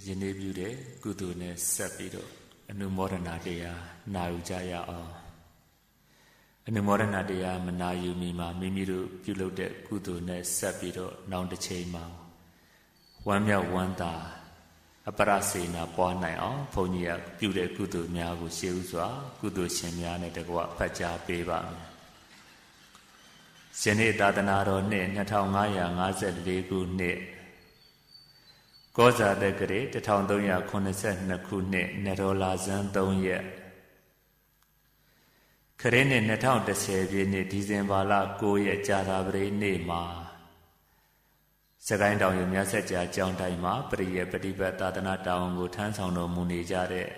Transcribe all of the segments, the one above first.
ယနေ့ပြုတဲ့ကုသိုလ်နဲ့ဆက်ပြီးတော့အနုမောဒနာတရားနာယူကြရအောင်အနုမောဒနာတရားမနာယူမီမှာမိမိတို့ပြုလုပ်တဲ့ကုသိုလ်နဲ့ဆက်ပြီးတော့နောက်တစ်ချိန်မှာဝမ်းမြောက်ဝမ်းသာအပရစေနာပွားနိုင်အောင်ဘုန်းကြီးကပြုတဲ့ကုသိုလ်များကိုရှေးဥစွာကုသိုလ်ရှင်များနဲ့တကွဖတ်ကြားပေးပါမယ်ယနေ့သာသနာတော်နှစ်2554ခုနှစ်ကောဇာတက္ကရာ1382ခုနှစ်နရောလာဇန်3ရက်ခရစ်နှစ်2010ပြည့်နှစ်ဒီဇင်ဘာလ9ရက်ကြာသပတေးနေ့မှာစကိုင်းတောင်ရမြတ်ဆက်ကြာကျောင်းတိုင်းမှာပရိယေပฏิပတ်သာသနာတာဝန်ကိုထမ်းဆောင်တော်မူနေကြတဲ့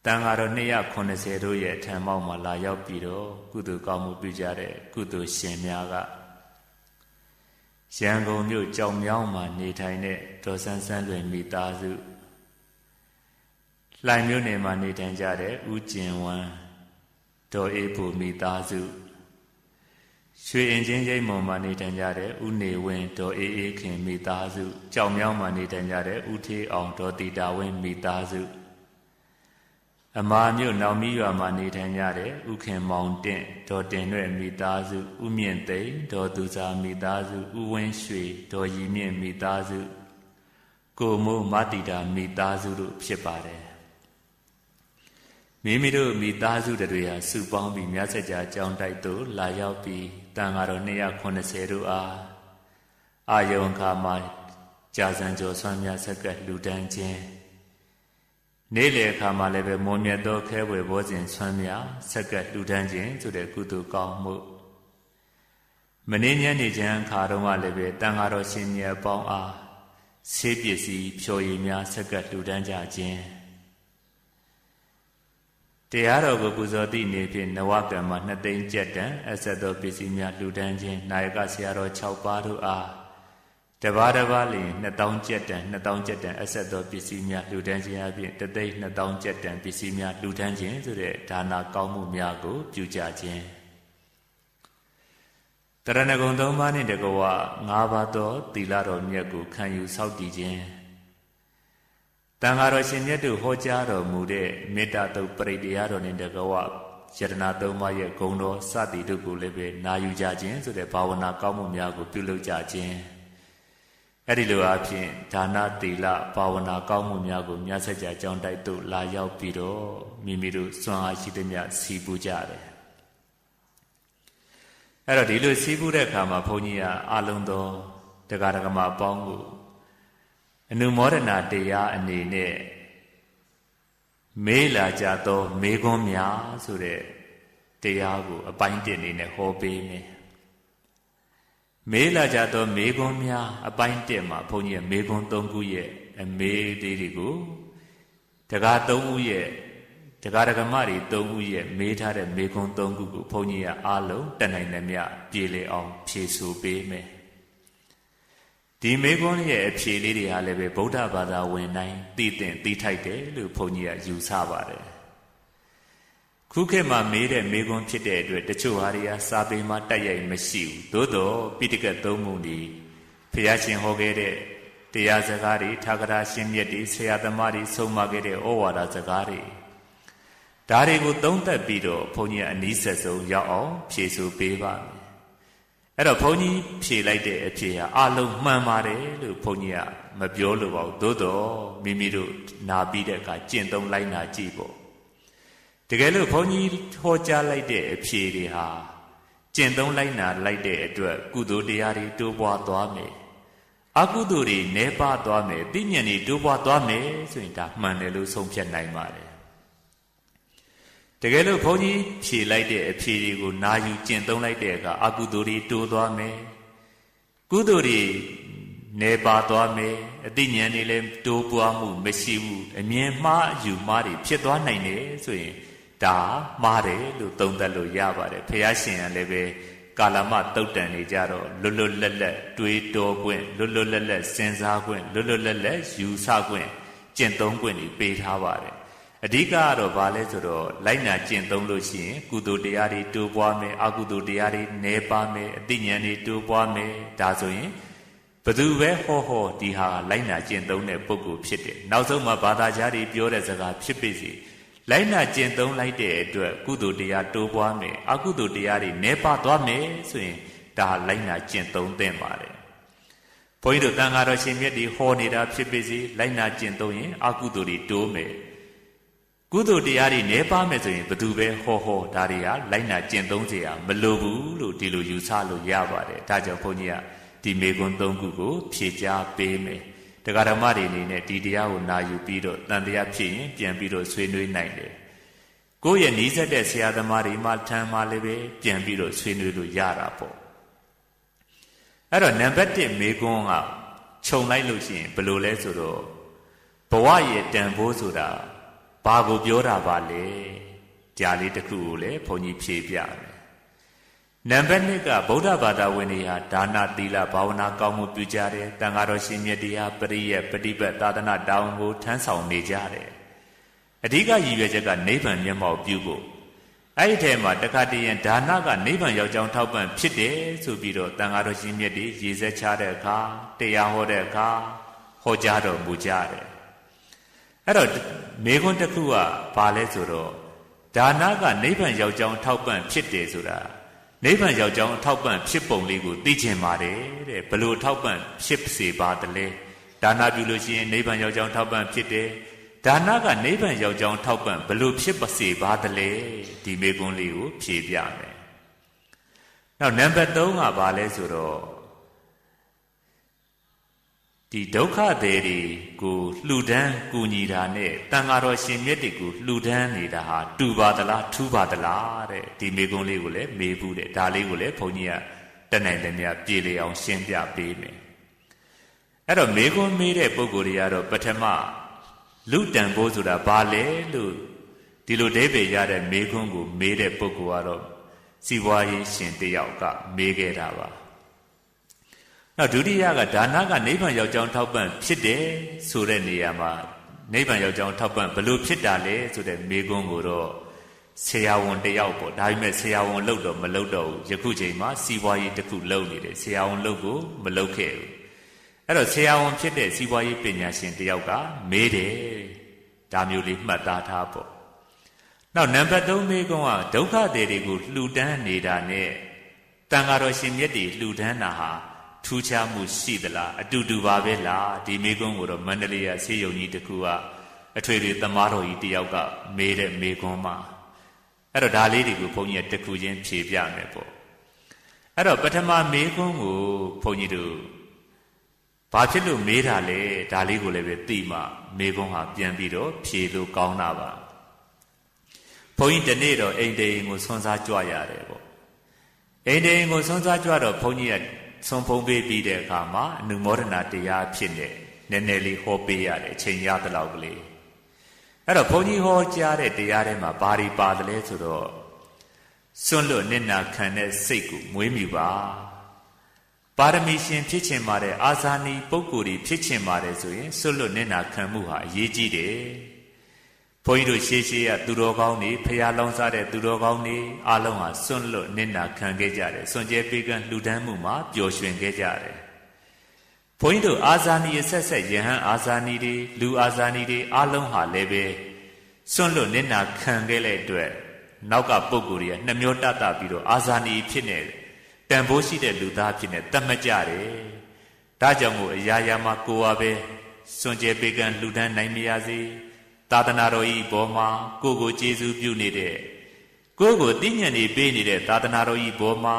တန်ဃာတော်290တို့ရဲ့ထံမောက်မှာလာရောက်ပြီးတော့ကုသိုလ်ကောင်းမှုပြုကြတဲ့ကုသိုလ်ရှင်များကရန်ကုန်မြို့ကြောင်မြောင်းမှာနေထိုင်တဲ့ဒေါ်ဆန်းဆန်းလွင်မိသားစုလှိုင်မြို့နယ်မှာနေထိုင်ကြတဲ့ဦးကျင်ဝမ်းဒေါ်အေးဘူမိသားစုရွှေအင်ချင်းရိပ်မုံမှာနေထိုင်ကြတဲ့ဦးနေဝင်းဒေါ်အေးအေးခင်မိသားစုကြောင်မြောင်းမှာနေထိုင်ကြတဲ့ဦးထေးအောင်ဒေါ်တီတာဝင်းမိသားစုအမာမြို့နောင်မီးရွာမှာနေထိုင်ကြတဲ့ဥခင်မောင်တင့်ဒေါ်တင်ရွဲ့မိသားစုဥမြင့်သိန်းဒေါ်သူစာမိသားစုဥဝင်းရွှေဒေါ်ရီမြင့်မိသားစုကိုမိုးမတီတာမိသားစုတို့ဖြစ်ပါတယ်မိမိတို့မိသားစုတွေဟာစုပေါင်းပြီးမြတ်ဆက်ကြာကျောင်းတိုက်သို့လာရောက်ပြီးတန်ဃာတော်290တို့အားအာယုံခါမှာကြာစံကျော်ဆွမ်းမြတ်ဆက်ကလူတန်းခြင်းနေ့လေအခါမှာလည်းပဲမွန်မြတ်သောခဲဝယ်ဘောဇဉ်ဆွမ်းမြဆက်ကလူတန်းခြင်းဆိုတဲ့ကုသိုလ်ကောင်းမှုမနေ့ညနေချမ်းအခါတုန်းကလည်းပဲတန်ဃာတော်ရှင်မြတ်ပေါင်းအားဆေးပစ္စည်းဖြော်ရည်များဆက်ကလူတန်းကြခြင်းတရားတော်ကိုပူဇော်သည့်နေ့ဖြင့်နဝကံမှာ2သိန်းကျပ်တန်အဆက်သောပစ္စည်းများလူတန်းခြင်းနာယကဆရာတော်6ပါးတို့အားတပါးတပါးလျင်2000ကျပ်တန်2000ကျပ်တန်အဆက်သောပစ္စည်းများလူတန်းခြင်းအပြင်32000ကျပ်တန်ပစ္စည်းများလူတန်းခြင်းဆိုတဲ့ဒါနာကောင်းမှုများကိုပြုကြခြင်းတရဏဂုံ3ပါးနှင့်တကွ5ပါးသောသီလတော်မြတ်ကိုခံယူဆောက်တည်ခြင်းတန်ဃာတော်ရှင်မြတ်တို့ဟောကြားတော်မူတဲ့မေတ္တာတုတ်ပရိတရားတော်နှင့်တကွယတနာ3ပါးရဲ့ဂုဏ်တော်စသည်တို့ကိုလည်းပဲနာယူကြခြင်းဆိုတဲ့ဘာဝနာကောင်းမှုများကိုပြုလုပ်ကြခြင်းအဲ့ဒီလိုအဖြစ်ဒါနသီလဘာဝနာကောင်းမှုများကိုမြတ်ဆက်ကြာကျောင်းတိုက်သို့လာရောက်ပြီးတော့မိမိတို့စွမ်းအားရှိသမျှစီပူကြတယ်အဲ့တော့ဒီလိုစီးပူးတဲ့အခါမှာဘုန်းကြီးကအလုံးသောတရားဓမ္မအပေါင်းကိုအနုမောဒနာတရားအနေနဲ့မေးလာကြသောမေခွန်းများဆိုတဲ့တရားကိုအပိုင်း1အနေနဲ့ဟောပေးမယ်မေးလာကြသောမေခွန်းများအပိုင်း1မှာဘုန်းကြီးမေခွန်း3ခုရဲ့အမေးသေးတွေကိုတရား3ဦးရဲ့တရားဓမ္မတွေ3ဦးရဲ့မေးထားတဲ့မေခွန်း3ခုကိုဘုန်းကြီးကအားလုံးတတ်နိုင်သမျှပြေလည်အောင်ဖြေဆိုပေးမယ်ဒီမေခွန်းရဲ့အဖြေလေးတွေဟာလည်းပဲဗုဒ္ဓဘာသာဝင်တိုင်းသိတင်သိထိုက်တယ်လို့ဘုန်းကြီးကယူဆပါတယ်ခုခေတ်မှာမေးတဲ့မေခွန်းဖြစ်တဲ့အတွက်တချို့ဟာတွေကစာပေမှာတိုက်ရိုက်မရှိဘူးသို့တော့ပိဋကတ်သုံးပုံဒီဘုရားရှင်ဟောခဲ့တဲ့တရားစကားတွေထာဂရရှင်မြတ်တွေဆရာသမားတွေဆုံးမခဲ့တဲ့ဩဝါဒစကားတွေဒါတွေကိုသုံးသပ်ပြီးတော့ဘုန်းကြီးကအနည်းဆက်ဆုံးရောက်အောင်ဖြေဆိုပေးပါမယ်အဲ့တော့ဘုန်းကြီးဖြေလိုက်တဲ့အဖြေဟာအလုံးမှန်ပါတယ်လို့ဘုန်းကြီးကမပြောလို့ပါဘူးသို့တော့မိမိတို့နာပြီးတဲ့အခါကျင့်သုံးလိုက်နာကြည့်ပေါ့တကယ်လို့ဘုန်းကြီးဟောကြားလိုက်တဲ့အဖြေတွေဟာကျင့်သုံးလိုက်နာလိုက်တဲ့အတွက်ကုသိုလ်တရားတွေတိုးပွားသွားမယ်အကုသိုလ်တွေနည်းပါးသွားမယ်သိဉာဏ်တွေတိုးပွားသွားမယ်ဆိုရင်ဒါမှန်တယ်လို့ဆုံးဖြတ်နိုင်ပါတယ်တကယ်လို့ဘုန်းကြီးဖြေလိုက်တဲ့အဖြေတွေကိုနာယူကျင့်သုံးလိုက်တဲ့အခါအကုသိုလ်တွေတိုးသွားမယ်ကုသိုလ်တွေနေပါသွားမယ်အသိဉာဏ်တွေလည်းတိုးပွားမှုမရှိဘူးအမြင်မှားအယူမှားတွေဖြစ်သွားနိုင်တယ်ဆိုရင်ဒါမှားတယ်လို့သုံးသပ်လို့ရပါတယ်ဘုရားရှင်ကလည်းပဲကာလမတုတ်တန်နေကြတော့လွတ်လွတ်လပ်လပ်တွေးတောခွင့်လွတ်လွတ်လပ်လပ်စဉ်းစားခွင့်လွတ်လွတ်လပ်လပ်ယူဆခွင့်ကျင့်သုံးခွင့်တွေပေးထားပါတယ်အဓိကကတော့ဘာလဲဆိုတော့လိုက်နာကျင့်သုံးလို့ရှိရင်ကုသိုလ်တရားတွေတိုးပွားမယ်အကုသိုလ်တရားတွေနည်းပါးမယ်အသိဉာဏ်တွေတိုးပွားမယ်ဒါဆိုရင် ဘသူပဲဟောဒီဟာလိုက်နာကျင့်သုံးတဲ့ပုဂ္ဂိုလ်ဖြစ်တယ်နောက်ဆုံးမှာဘာသာကြားတွေပြောတဲ့စကားဖြစ်ပေစီလိုက်နာကျင့်သုံးလိုက်တဲ့အတွက်ကုသိုလ်တရားတိုးပွားမယ်အကုသိုလ်တရားတွေနည်းပါးသွားမယ်ဆိုရင်ဒါလိုက်နာကျင့်သုံးသင့်ပါတယ်ဘုန်းကြီးတို့တန်ဃာတော်ရှင်မြတ်တွေဟောနေတာဖြစ်ပေစီလိုက်နာကျင့်သုံးရင်အကုသိုလ်တွေတိုးမယ်ကုသိုလ်တရားတွေနည်းပါးမယ်ဆိုရင်ဘသူပဲဟောဒါတွေကလိုက်နာကျင့်သုံးเสียမလိုဘူးလို့ဒီလိုယူဆလို့ရပါတယ်ဒါကြောင့်ဘုန်းကြီးကဒီမေကွန်း၃ခုကိုဖြေကြားပေးမယ်တရားဓမ္မတွေအနေနဲ့ဒီတရားကိုနာယူပြီးတော့တန်တရားဖြစ်ရင်ပြန်ပြီးတော့ဆွေးနွေးနိုင်တယ်ကိုယ့်ရဲ့နီးစပ်တဲ့ဆရာသမားတွေမှထမ်းမှလည်းပဲပြန်ပြီးတော့ဆွေးနွေးလို့ရတာပေါ့အဲ့တော့နံပါတ်1မေကွန်းကခြုံလိုက်လို့ရှိရင်ဘယ်လိုလဲဆိုတော့ဘဝရဲ့တန်ဖိုးဆိုတာဘာကိုပြောတာပါလဲကြားလေးတစ်ခုကိုလည်းဘုန်းကြီးဖြေပြမယ်နံပါတ်2ကဗုဒ္ဓဘာသာဝင်တွေဟာဒါနသီလဘာဝနာကောင်းမှုပြုကြတယ်တန်ဃာတော်ရှင်မြတ်တရားပရိယတ်ပฏิပတ်သာသနာတောင်းကိုထမ်းဆောင်နေကြတယ်အဓိကရည်ရွယ်ချက်ကနိဗ္ဗာန်မျက်မှောက်ပြုဖို့အဲ့ဒီထဲမှာတခါတည်းရင်ဒါနကနိဗ္ဗာန်ရောက်ကြောင်းထောက်ပံ့ဖြစ်တယ်ဆိုပြီးတော့တန်ဃာတော်ရှင်မြတ်တွေရည်စက်ချတဲ့အခါတရားဟောတဲ့အခါဟောကြားတော်မူကြတယ်အဲ့တော့မေခွန်းတစ်ခုကဘာလဲဆိုတော့ဒါနကနိဗ္ဗာန်ရောက်ကြောင်းထောက်ပံ့ဖြစ်တယ်ဆိုတာနိဗ္ဗာန်ရောက်ကြောင်းအထောက်ပံ့ဖြစ်ပုံလေးကိုသိချင်ပါတယ်တဲ့ဘလို့ထောက်ပံ့ဖြစ်စေပါတလဲဒါနပြုလို့ရှိရင်နိဗ္ဗာန်ရောက်ကြောင်းထောက်ပံ့ဖြစ်တယ်ဒါနကနိဗ္ဗာန်ရောက်ကြောင်းထောက်ပံ့ဘလို့ဖြစ်ပါစေပါတလဲဒီမေကွန်းလေးကိုဖြေပြမယ်နောက်နံပါတ်3ကဘာလဲဆိုတော့ဒီဒုက္ခတွေကိုလှူဒန်းကူညီတာနဲ့တန်ဃာတော်ရှင်မြတ်တွေကိုလှူဒန်းနေတာဟာတူပါသလားထူးပါသလားတဲ့ဒီမေကွန်းလေးကိုလည်းမေးဘူးတဲ့ဒါလေးကိုလည်းဘုန်းကြီးကတနိုင်တယ်များပြေလည်အောင်ရှင်းပြပေးမယ်အဲ့တော့မေကွန်းမေးတဲ့ပုဂ္ဂိုလ်တွေကတော့ပထမလူတန်ဖိုးဆိုတာဘာလဲလို့ဒီလိုဒိဗေရတဲ့မေကွန်းကိုမေးတဲ့ပုဂ္ဂိုလ်ကတော့စီးပွားရေးရှင်တယောက်ကမေးခဲ့တာပါနောက်ဒုတိယကဒါနကနိဗ္ဗာန်ရောက်ကြောင်းထောက်ပံ့ဖြစ်တယ်ဆိုတဲ့နေရာမှာနိဗ္ဗာန်ရောက်ကြောင်းထောက်ပံ့ဘလို့ဖြစ်တာလဲဆိုတဲ့မေကွန်းကိုတော့ဆရာဝန်တယောက်ပေါ့ဒါပေမဲ့ဆရာဝန်လုပ်တော့မလုပ်တော့ဘူးယခုချိန်မှာစီးပွားရေးတစ်ခုလုပ်နေတယ်ဆရာဝန်လုပ်ကိုမလုပ်ခဲ့ဘူးအဲ့တော့ဆရာဝန်ဖြစ်တဲ့စီးပွားရေးပညာရှင်တယောက်ကမေးတယ်ဒါမျိုးလေးမှတ်သားထားပေါ့နောက်နံပါတ်3မေကွန်းကဒုက္ခတွေကိုလှူဒန်းနေတာနဲ့တန်ဃာတော်ရှင်မြတ်တွေလှူဒန်းတာဟာထူးခြားမှုရှိသလားအတူတူပါပဲလားဒီမေကွန်းကိုတော့မန္တလေးကဆေးရုံကြီးတစ်ခုကအထွေထွေသမားတော်ကြီးတယောက်ကမေးတဲ့မေကွန်းမှာအဲ့တော့ဒါလေးတွေကိုဘုန်းကြီးကတစ်ခုချင်းဖြေပြမယ်ပေါ့အဲ့တော့ပထမမေကွန်းကိုဘုန်းကြီးတို့ဘာဖြစ်လို့မေးတာလဲဒါလေးကိုလည်းပဲသိမှမေကွန်းဟာပြန်ပြီးတော့ဖြေလို့ကောင်းတာပါဘုန်းကြီးဒီနေ့တော့အိမ်တိန်ကိုဆွမ်းစားကြွရတယ်ပေါ့အိမ်တိန်ကိုဆွမ်းစားကြွတော့ဘုန်းကြီးကဆုံးဖုံးပေးပြီးတဲ့အခါမှာအနုမောဒနာတရားဖြစ်နေနည်းနည်းလေးဟောပေးရတယ်အချိန်ရတဲ့လောက်ကလေးအဲ့တော့ဘုန်းကြီးဟောကြားတဲ့တရားထဲမှာဘာတွေပါတယ်လဲဆိုတော့စွန့်လွတ်နစ်နာခံတဲ့စိတ်ကိုမွေးမြူပါပါရမီရှင်ဖြစ်ခြင်းပါတယ်အာဇာနည်ပုဂ္ဂိုလ်တွေဖြစ်ခြင်းပါတယ်ဆိုရင်စွန့်လွတ်နစ်နာခံမှုဟာအရေးကြီးတယ်ဘုန်းကြီးတို့ရှေးရှေးကသူတော်ကောင်းတွေဖျားလောင်းစားတဲ့သူတော်ကောင်းတွေအားလုံးဟာစွန့်လွတ်နစ်နာခံခဲ့ကြတယ်စွန့်ကြဲပေးကမ်းလှူဒန်းမှုမှာပျော်ရွှင်ခဲ့ကြတယ်ဘုန်းကြီးတို့အာဇာနည်အဆက်ဆက်ယဟန်အာဇာနည်တွေလူအာဇာနည်တွေအားလုံးဟာလည်းပဲစွန့်လွတ်နစ်နာခံခဲ့တဲ့အတွက်နောက်ကပုဂ္ဂိုလ်တွေကနှမျောတတ်ပြီးတော့အာဇာနည်ဖြစ်နေတန်ဖိုးရှိတဲ့လူသားဖြစ်နေတတ်မှတ်ကြတယ်ဒါကြောင့်မို့အရာရာမှာကိုယ်ဟာပဲစွန့်ကြဲပေးကမ်းလှူဒန်းနိုင်မရစေသာသနာတော်ဤဘောမှာကိုကိုကျေးဇူးပြုနေတဲ့ကိုကိုသိဉာဏ်နေပေးနေတဲ့သာသနာတော်ဤဘောမှာ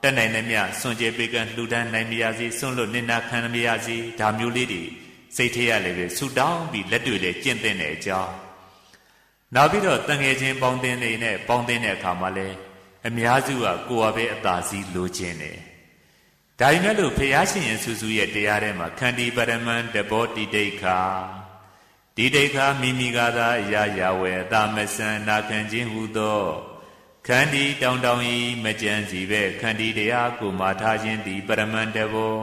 တက်နိုင်တဲ့မြစွန့်ကြဲပေးကမ်းလှူဒန်းနိုင်မရစေစွန့်လွတ်နစ်နာခံမရစေဒါမျိုးလေးတွေစိတ်ထဲရလည်းပဲဆူတောင်းပြီးလက်တွေ့လည်းကျင့်သင့်တဲ့အကြောင်းနောက်ပြီးတော့တန်ငယ်ချင်းပေါင်းတင်နေနဲ့ပေါင်းတင်တဲ့အခါမှာလည်းအများစုကကိုယ်ဟာပဲအသာစီးလိုချင်တယ်ဒါပေမဲ့လို့ဖျားရှင်ရဲ့ဆူဆူရဲ့တရားထဲမှာခန္တီပရမန်တဘောတိဒိဋ္ဌာဒီဒိဋ္ဌာမိမိကသာအရာရာဝေအတာမဆန်နာခံခြင်းဟုသောခန္တီတောင်တောင်ဤမကြံစီပဲခန္တီတရားကိုမာထားခြင်းသည်ပရမန်တဘော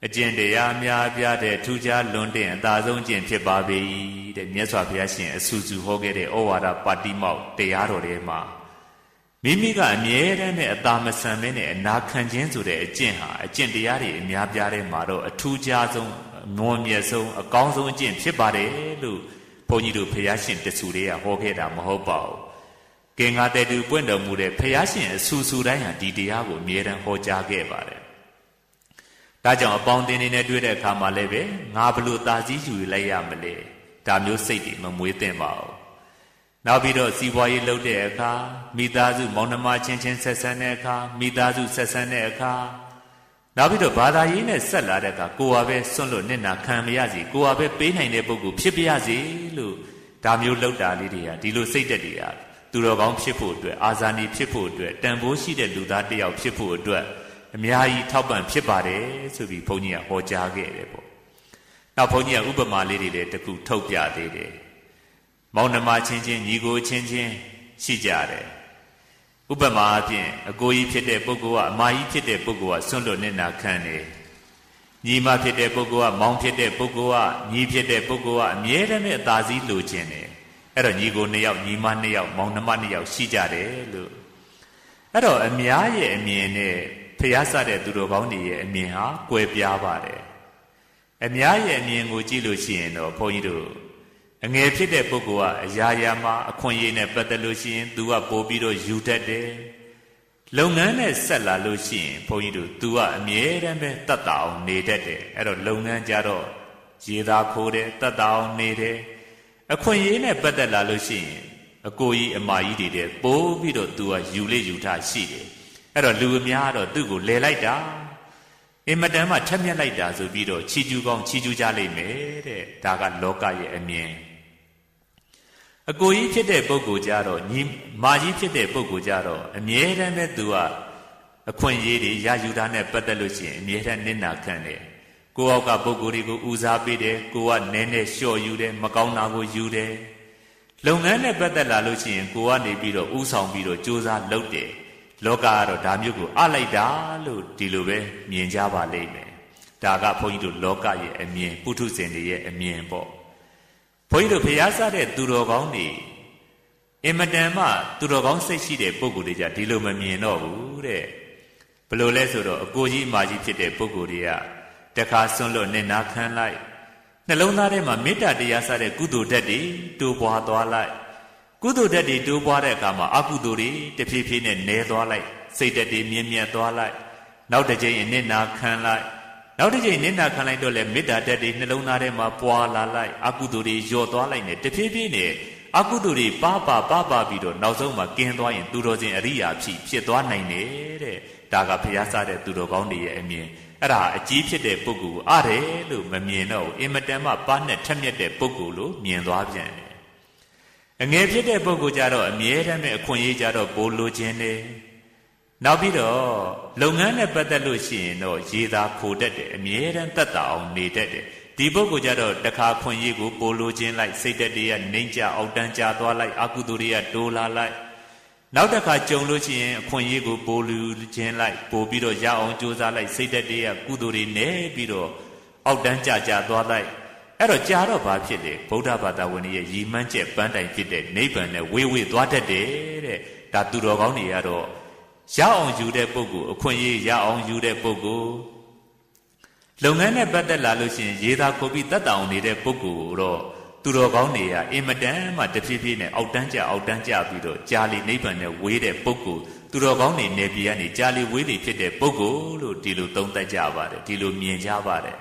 အကျင့်တရားများပြတဲ့ထူးခြားလွန်တဲ့အသာဆုံးကျင့်ဖြစ်ပါပေ၏တဲ့မြတ်စွာဘုရားရှင်အဆူဆူဟောခဲ့တဲ့ဩဝါဒပါတိမောက်တရားတော်ထဲမှာမိ မိမိကအမြဲတမ်းနဲ့အသာမဆန်မဲနဲ့အနာခံခြင်းဆိုတဲ့အကျင့်ဟာအကျင့်တရားတွေအများပြားတဲ့မှာတော့အထူးခြားဆုံးမွန်မြတ်ဆုံးအကောင်းဆုံးအကျင့်ဖြစ်ပါတယ်လို့ဘုန်းကြီးတို့ဖျားရှင်တဆူတွေကဟောခဲ့တာမဟုတ်ပါဘူးကင်္ဂါတေတူပွင့်တော်မူတဲ့ဖျားရှင်အဆူဆူတိုင်းဟာဒီတရားကိုအမြဲတမ်းဟောကြားခဲ့ပါတယ်ဒါကြောင့်အပေါင်းအသင်းတွေနဲ့တွေ့တဲ့အခါမှာလည်းပဲငါဘလို့သာစည်းယူလိုက်ရမလဲဒါမျိုးစိတ်တွေမမွေးသင့်ပါဘူးနောက်ပြီးတော့စီးပွားရေးလုပ်တဲ့အခါမိသားစုမောင်နှမချင်းချင်းဆက်ဆံတဲ့အခါမိသားစုဆက်ဆံတဲ့အခါနောက်ပြီးတော့ဘာသာရေးနဲ့ဆက်လာတဲ့အခါကိုယ်ဟာပဲစွန့်လွတ်နေတာခံမရစီကိုယ်ဟာပဲပေးနိုင်တဲ့ပုဂ္ဂိုလ်ဖြစ်ပါရစေလို့ဒါမျိုးလောက်တာလေးတွေကဒီလိုစိတ်သက်တွေကသူတော်ကောင်းဖြစ်ဖို့အတွက်အာဇာနည်ဖြစ်ဖို့အတွက်တန်ဖိုးရှိတဲ့လူသားတစ်ယောက်ဖြစ်ဖို့အတွက်အများကြီးထောက်ပံ့ဖြစ်ပါတယ်ဆိုပြီးဘုန်းကြီးကဟောကြားခဲ့တယ်ပေါ့နောက်ဘုန်းကြီးကဥပမာလေးတွေလည်းတခုထုတ်ပြသေးတယ်မောင်နှမချင်းချင်းညီကိုချင်းချင်းရှိကြတယ်ဥပမာအပြင်အကိုကြီးဖြစ်တဲ့ပုဂ္ဂိုလ်ကအမကြီးဖြစ်တဲ့ပုဂ္ဂိုလ်ကစွန့်လွတ်နေတာခံတယ်ညီမဖြစ်တဲ့ပုဂ္ဂိုလ်ကမောင်ဖြစ်တဲ့ပုဂ္ဂိုလ်ကညီဖြစ်တဲ့ပုဂ္ဂိုလ်ကအမြဲတမ်းအသာစီးလိုချင်တယ်အဲ့တော့ညီကို2ယောက်ညီမ2ယောက်မောင်နှမ2ယောက်ရှိကြတယ်လို့အဲ့တော့အများရဲ့အမြင်နဲ့ဖျားဆတဲ့သူတော်ကောင်းတွေရဲ့အမြင်ဟာကွဲပြားပါတယ်အများရဲ့အမြင်ကိုကြည့်လို့ရှိရင်တော့ဘုန်းကြီးတို့အငယ်ဖြစ်တဲ့ပုဂ္ဂိုလ်ကအရာရာမှာအခွင့်အရေးနဲ့ပတ်သက်လို့ရှိရင် तू ကပို့ပြီးတော့ယူတတ်တယ်လုပ်ငန်းနဲ့ဆက်လာလို့ရှိရင်ဘုန်းကြီးတို့ तू ကအမြဲတမ်းပဲတတ်တာအောင်နေတတ်တယ်အဲ့တော့လုပ်ငန်းကြတော့ရေသာခိုးတယ်တတ်တာအောင်နေတယ်အခွင့်အရေးနဲ့ပတ်သက်လာလို့ရှိရင်အကိုကြီးအမကြီးတွေတဲ့ပို့ပြီးတော့ तू ကယူလေယူထားရှိတယ်အဲ့တော့လူအများတော့သူ့ကိုလဲလိုက်တာအင်မတန်မှထက်မြက်လိုက်တာဆိုပြီးတော့ချီကျူးကောင်းချီကျူးကြလိမ့်မယ်တဲ့ဒါကလောကရဲ့အမြင်အကိုကြီးဖြစ်တဲ့ပုဂ္ဂိုလ်ကြတော့ညီမကြီးဖြစ်တဲ့ပုဂ္ဂိုလ်ကြတော့အမြဲတမ်းပဲသူကအခွင့်အရေးတွေရယူတာနဲ့ပတ်သက်လို့ရှိရင်အမြဲတမ်းနစ်နာခံတယ်ကိုယ့်အောက်ကပုဂ္ဂိုလ်တွေကိုဦးစားပေးတယ်ကိုကနည်းနည်းလျှော့ယူတယ်မကောင်းတာကိုယူတယ်လုပ်ငန်းနဲ့ပတ်သက်လာလို့ရှိရင်ကိုကနေပြီးတော့ဥဆောင်ပြီးတော့စူးစမ်းလုပ်တယ်လောကကတော့ဒါမျိုးကိုအလိုက်တာလို့ဒီလိုပဲမြင်ကြပါလိမ့်မယ်ဒါကဘုန်းကြီးတို့လောကရဲ့အမြင်ပုထုဇဉ်တွေရဲ့အမြင်ပေါ့ဘုန်းကြီးတို့ဖျားစားတဲ့သူတော်ကောင်းတွေအင်မတန်မှသူတော်ကောင်းစိတ်ရှိတဲ့ပုဂ္ဂိုလ်တွေကြဒီလိုမမြင်တော့ဘူးတဲ့ဘယ်လိုလဲဆိုတော့အကိုကြီးအမကြီးဖြစ်တဲ့ပုဂ္ဂိုလ်တွေကတခါစွန့်လွတ်နေနာခံလိုက်နှလုံးသားထဲမှာမေတ္တာတရားစားတဲ့ကုသိုလ်ဓာတ်တွေတိုးပွားသွားလိုက်ကုသိုလ်ဓာတ်တွေတိုးပွားတဲ့အခါမှာအကုသိုလ်တွေတဖြည်းဖြည်းနဲ့နည်းသွားလိုက်စိတ်ဓာတ်တွေမြင့်မြတ်သွားလိုက်နောက်တစ်ကြိမ်နစ်နာခံလိုက်နောက်တစ်ကြိမ်နစ်နာခံလိုက်တော့လေမေတ္တာဓာတ်တွေနှလုံးသားထဲမှာပွားလာလိုက်အကုသိုလ်တွေလျော့သွားလိုက်နဲ့တဖြည်းဖြည်းနဲ့အကုသိုလ်တွေပါပြီးတော့နောက်ဆုံးမှာကင်းသွားရင်သူတော်စင်အရိယာဖြစ်သွားနိုင်တယ်တဲ့ဒါကဘုရားစားတဲ့သူတော်ကောင်းတွေရဲ့အမြင်အဲ့ဒါအကြီးဖြစ်တဲ့ပုဂ္ဂိုလ်ကိုအားတယ်လို့မမြင်တော့ဘူးအင်မတန်မှပါနဲ့ထက်မြက်တဲ့ပုဂ္ဂိုလ်လို့မြင်သွားပြန်တယ်အငယ်ဖြစ်တဲ့ပုဂ္ဂိုလ်ကြတော့အမြဲတမ်းပဲအခွင့်အရေးကြတော့ပိုလိုချင်တယ်နောက်ပြီးတော့လုပ်ငန်းနဲ့ပတ်သက်လို့ရှိရင်တော့ရေသာခိုတတ်တယ်အမြဲတမ်းတတ်တာအောင်နေတတ်တယ်ဒီပုဂ္ဂိုလ်ကြတော့တခါခွင့်ရေးကိုပိုလိုခြင်းလိုက်စိတ်တက်တွေကနှိမ့်ကြအောက်တန်းကြသွားလိုက်အကုသိုလ်တွေကတိုးလာလိုက်နောက်တစ်ခါကြုံလို့ရှိရင်အခွင့်ရေးကိုပိုလူခြင်းလိုက်ပိုပြီးတော့ရအောင်ကြိုးစားလိုက်စိတ်တက်တွေကကုသိုလ်တွေနဲပြီးတော့အောက်တန်းကြသွားလိုက်အဲ့တော့ကြာတော့ဘာဖြစ်လဲဗုဒ္ဓဘာသာဝင်ရဲ့ရည်မှန်းချက်ပန်းတိုင်ဖြစ်တဲ့နိဗ္ဗာန်နဲ့ဝေးသွားတတ်တယ်တဲ့ဒါသူတော်ကောင်းတွေကတော့ရအောင်ယူတဲ့ပုဂ္ဂိုလ်အခွင့်အရေးရအောင်ယူတဲ့ပုဂ္ဂိုလ်လုပ်ငန်းနဲ့ပတ်သက်လာလို့ရှိရင်ရေသာခုပ်ပြီးတတ်တောင်နေတဲ့ပုဂ္ဂိုလ်တော့သူတော်ကောင်းတွေကအင်မတန်မှတဖြည်းဖြည်းနဲ့အောက်တန်းကျပြီးတော့ကြာလီနိဗ္ဗာန်နဲ့ဝေးတဲ့ပုဂ္ဂိုလ်သူတော်ကောင်းတွေနေပြည်ကနေကြာလီဝေးလီဖြစ်တဲ့ပုဂ္ဂိုလ်လို့ဒီလိုသုံးသပ်ကြပါတယ်ဒီလိုမြင်ကြပါတယ်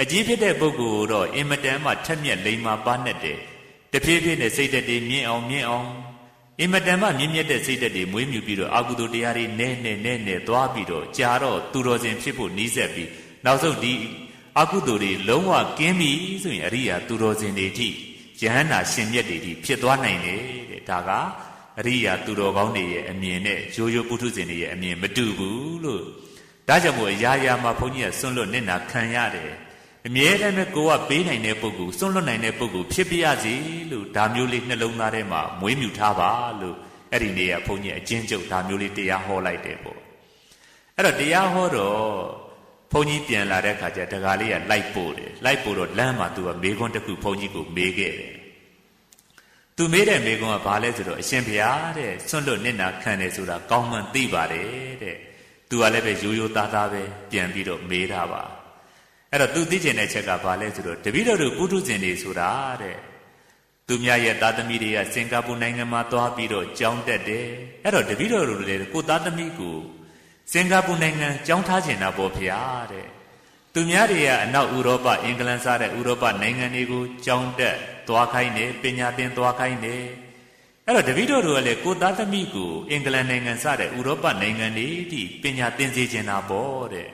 အကြီးဖြစ်တဲ့ပုဂ္ဂိုလ်တော့အင်မတန်မှထက်မြက်လိမ္မာပါနဲ့တယ်တဖြည်းဖြည်းနဲ့စိတ်တက်တွေမြင့်အောင်အင်မတန်မှမြင့်မြတ်တဲ့စိတ်တက်တွေမွေးမြူပြီးတော့အကုသိုလ်တရားတွေနဲသွားပြီးတော့ကြာတော့သူတော်စင်ဖြစ်ဖို့နီးစပ်ပြီးနောက်ဆုံးဒီအကုသိုလ်တွေလုံးဝကင်းပြီဆိုရင်အရိယာသူတော်စင်တွေထိယဟန္တာရှင်မြတ်တွေထိဖြစ်သွားနိုင်တယ်တဲ့ဒါကအရိယာသူတော်ကောင်းတွေရဲ့အမြင်နဲ့ရိုးရိုးပုထုဇဉ်တွေရဲ့အမြင်မတူဘူးလို့ဒါကြောင့်မို့အရာရာမှာဘုန်းကြီးကစွန့်လွတ်နေနာခံရတယ်အမြဲတမ်းပဲကိုကပေးနိုင်တဲ့ပုဂ္ဂိုလ်စွန့်လွတ်နိုင်တဲ့ပုဂ္ဂိုလ်ဖြစ်ပြရစီလို့ဒါမျိုးလေးနှလုံးသားထဲမှာမွေးမြူထားပါလို့အဲ့ဒီနေ့ကဘုန်းကြီးအကျဉ်းချုပ်ဒါမျိုးလေးတရားဟောလိုက်တယ်ပေါ့အဲ့တော့တရားဟောတော့ဘုန်းကြီးပြန်လာတဲ့ခါကျတကားလေးကလိုက်ပို့တော့လမ်းမှာသူကမေးခွန်းတစ်ခုဘုန်းကြီးကိုမေးခဲ့တယ် သူမေးတဲ့မေကွန်းကဘာလဲဆိုတော့အရှင်ဘုရားတဲ့စွန့်လွတ်နစ်နာခံတယ်ဆိုတာကောင်းမှန်သိပါတယ်တဲ့သူကလည်းပဲရိုးရိုးသားသားပဲပြန်ပြီးတော့မေးတာပါအဲ့တော့သူသိချင်တဲ့ချက်ကဘာလဲဆိုတော့တပည့်တော်တို့ပုထုဇဉ်တွေဆိုတာတဲ့သူများရဲ့သားသမီးတွေကစင်ကာပူနိုင်ငံမှာသွားပြီးတော့ကျောင်းတက်တယ်အဲ့တော့တပည့်တော်တို့လည်းကိုသားသမီးကိုစင်ကာပူနိုင်ငံကျောင်းထားချင်တာပေါ့ဗျာတဲ့သူများတွေကအနောက်ဥရောပအင်္ဂလန်စားတဲ့ဥရောပနိုင်ငံတွေကိုကျောင်းတက်သွားခိုင်းတယ်ပညာသင်သွားခိုင်းတယ်အဲ့တော့တပည့်တော်တို့ကလည်းကိုသားသမီးကိုအင်္ဂလန်နိုင်ငံစားတဲ့ဥရောပနိုင်ငံတွေဒီပညာသင်စေချင်တာပေါ့တဲ့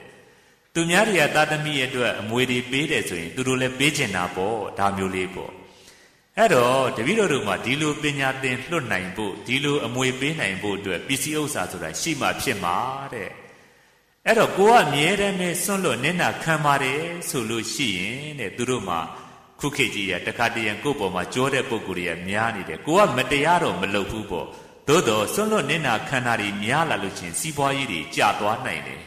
သူများတွေကသားသမီးရဲ့အတွက်အမွေတွေပေးတယ်ဆိုရင်သူတို့လည်းပေးချင်တာပေါ့ဒါမျိုးလေးပေါ့အဲ့တော့တပည့်တော်တို့မှာဒီလိုပညာသင်လွတ်နိုင်ဖို့ဒီလိုအမွေပေးနိုင်ဖို့အတွက်ပစ္စည်းဥစ္စာဆိုတာရှိမှဖြစ်မှာတဲ့အဲ့တော့ကိုကအမြဲတမ်းနဲ့စွန့်လွတ်နစ်နာခံပါတယ်ဆိုလို့ရှိရင်တဲ့သူတို့မှာခုခေတ်ကြီးရတခါတရံကိုယ့်ပေါ်မှာကြောတဲ့ပုံကိုယ်တွေကများနေတယ်ကိုကမတရားတော့မလုပ်ဘူးပေါ့သို့တော့စွန့်လွတ်နစ်နာခံတာတွေများလာလို့ချင်းစီးပွားရေးတွေကျသွားနိုင်တယ်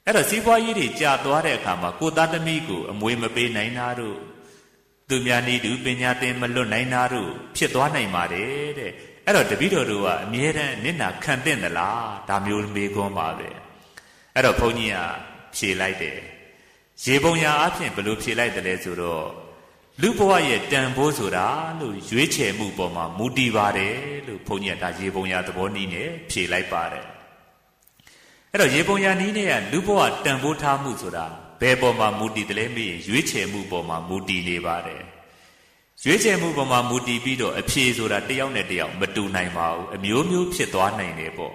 အဲ့တော့စီးပွားရေးတွေကျသွားတဲ့အခါမှာကိုသားသမီးကိုအမွေမပေးနိုင်တာတို့သူများနေသူပညာသင်မလွတ်နိုင်တာတို့ဖြစ်သွားနိုင်ပါတယ်တဲ့အဲ့တော့တပည့်တော်တို့ကအမြဲတမ်းနစ်နာခံတဲ့သလားဒါမျိုးမေးခွန်းပါပဲအဲ့တော့ဘုန်းကြီးကဖြေလိုက်တယ်ရေပုံရအဖြစ်ဘယ်လိုဖြေလိုက်တယ်လဲဆိုတော့လူဘဝရဲ့တန်ဖိုးဆိုတာလို့ရွေးချယ်မှုပေါ်မှာမူတည်ပါတယ်လို့ဘုန်းကြီးကဒါရေပုံရသဘောနည်းနဲ့ဖြေလိုက်ပါတယ်အဲ့တော့ရေပုံရနည်းနဲ့ကလူဘဝတန်ဖိုးထားမှုဆိုတာဘယ်ပေါ်မှာမူတည်တယ်လဲမေးရင်ရွေးချယ်မှုပေါ်မှာမူတည်နေပါတယ်ရွေးချယ်မှုပေါ်မှာမူတည်ပြီးတော့အဖြေဆိုတာတယောက်နဲ့တယောက်မတူနိုင်ပါဘူးအမျိုးမျိုးဖြစ်သွားနိုင်တယ်ပေါ့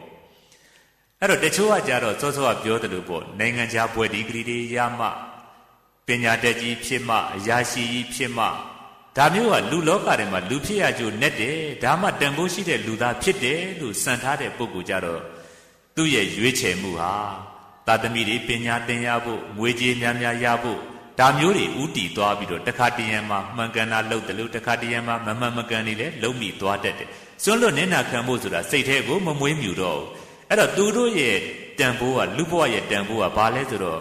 အဲ့တော့တချို့ကကြတော့စောစောကပြောတယ်လို့ပေါ့နိုင်ငံခြားဘွဲ့ဒီဂရီတွေရမှပညာတတ်ကြီးဖြစ်မှအရာရှိကြီးဖြစ်မှဒါမျိုးကလူလောကထဲမှာလူဖြစ်ရကြိုနဲ့တယ်ဒါမှတန်ဖိုးရှိတဲ့လူသားဖြစ်တယ်လို့စံထားတဲ့ပုဂ္ဂိုလ်ကြတော့သူ့ရဲ့ရွေးချယ်မှုဟာသာသမီတွေပညာသင်ရဖို့ငွေကြေးများများရဖို့ဒါမျိုးတွေဥတီသွားပြီးတော့တခါတရံမှာမှန်ကန်တာလုပ်တယ်လို့တခါတရံမှာမမှန်မကန်နေလဲလုံးမိသွားတတ်တယ်စွန့်လွတ်နစ်နာခံဖို့ဆိုတာစိတ်ထဲကိုမမွေးမြူတော့ဘူးအဲ့တော့သူတို့ရဲ့တန်ဖိုးကလူဘဝရဲ့တန်ဖိုးကဘာလဲဆိုတော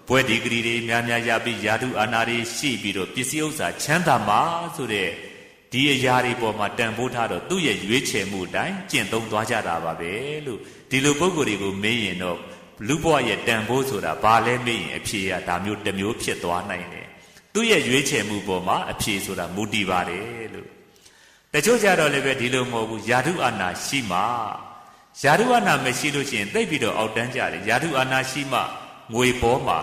့ဘွဲ့ဒီဂရီတွေများများရပြီးယာတုအာနာတွေရှိပြီးတော့ပစ္စည်းဥစ္စာချမ်းသာမှာဆိုတဲ့ဒီအရာတွေပေါ်မှာတန်ဖိုးထားတော့သူ့ရဲ့ရွေးချယ်မှုအတိုင်းကျင့်သုံးသွားကြတာပါပဲလို့ဒီလိုပုံကိုယ်တွေကိုမေးရင်တော့လူဘဝရဲ့တန်ဖိုးဆိုတာဘာလဲမေးရင်အဖြေကဒါမျိုးတစ်မျိုးဖြစ်သွားနိုင်တယ်သူ့ရဲ့ရွေးချယ်မှုပေါ်မှာအဖြေဆိုတာမူတည်ပါတယ်လို့တချို့ကြတော့လည်းပဲဒီလိုမဟုတ်ဘူးယာတုအာနာရှိမှယာတုအာနာမရှိလို့ရှိရင်သိပ်ပြီးတော့အောက်တန်းကြတယ်ယာတုအာနာရှိမှငွေပေါ်မှာ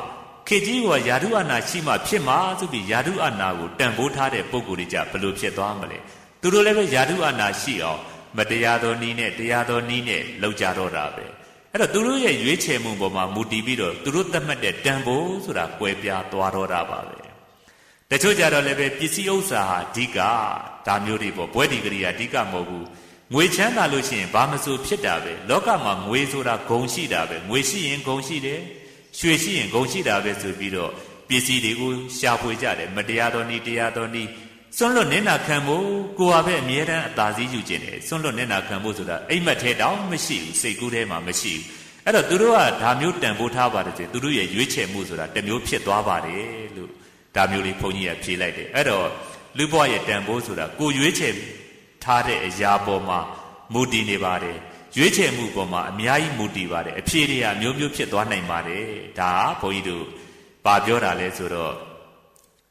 ခေကြီးကယာတုအာနာရှိမှဖြစ်မှာဆိုပြီးယာတုအာနာကိုတန်ဖိုးထားတဲ့ပုံကိုယ်တွေကြဘယ်လိုဖြစ်သွားမလဲသူတို့လည်းပဲယာတုအာနာရှိအောင်မတရားသောနည်းနဲ့တရားသောနည်းနဲ့လောက်ကြတော့တာပဲအဲ့တော့သူတို့ရဲ့ရွေးချယ်မှုပေါ်မှာမူတည်ပြီးတော့သူတို့သတ်မှတ်တဲ့တန်ဖိုးဆိုတာကွဲပြားသွားတော့တာပါပဲတချို့ကြတော့လည်းပဲပစ္စည်းဥစ္စာဟာအဓိကဒါမျိုးတွေပေါ့ဘွဲ့ဒီဂရီကအဓိကမဟုတ်ဘူးငွေချမ်းသာလို့ရှိရင်ဘာမဆိုဖြစ်တာပဲလောကမှာငွေဆိုတာဂုဏ်ရှိတာပဲငွေရှိရင်ဂုဏ်ရှိတယ်ရွှေရှိရင်ဂုဏ်ရှိတာပဲဆိုပြီးတော့ပစ္စည်းတွေကိုရှာဖွေကြတယ်မတရားသောနည်းတရားသောနည်းစွန့်လွတ်နစ်နာခံဖို့ကိုယ်ဟာပဲအမြဲတမ်းအသာစီးယူခြင်းတယ်စွန့်လွတ်နစ်နာခံဖို့ဆိုတာအိမ်မက်ထဲတောင်မရှိဘူးစိတ်ကူးထဲမှာမရှိဘူးအဲ့တော့သူတို့ကဒါမျိုးတန်ဖိုးထားပါတယ်ဆိုသူတို့ရဲ့ရွေးချယ်မှုဆိုတာတစ်မျိုးဖြစ်သွားပါတယ်လို့ဒါမျိုးလေးဘုန်းကြီးကဖြေလိုက်တယ်အဲ့တော့လူဘဝရဲ့တန်ဖိုးဆိုတာကိုရွေးချယ်ထားတဲ့အရာပေါ်မှာမူတည်နေပါတယ်ရွေးချယ်မှုပေါ်မှာအများကြီးမူတည်ပါတယ်အဖြေတွေကအမျိုးမျိုးဖြစ်သွားနိုင်ပါတယ်ဒါဘုန်းကြီးတို့ပါပြောတာလဲဆိုတော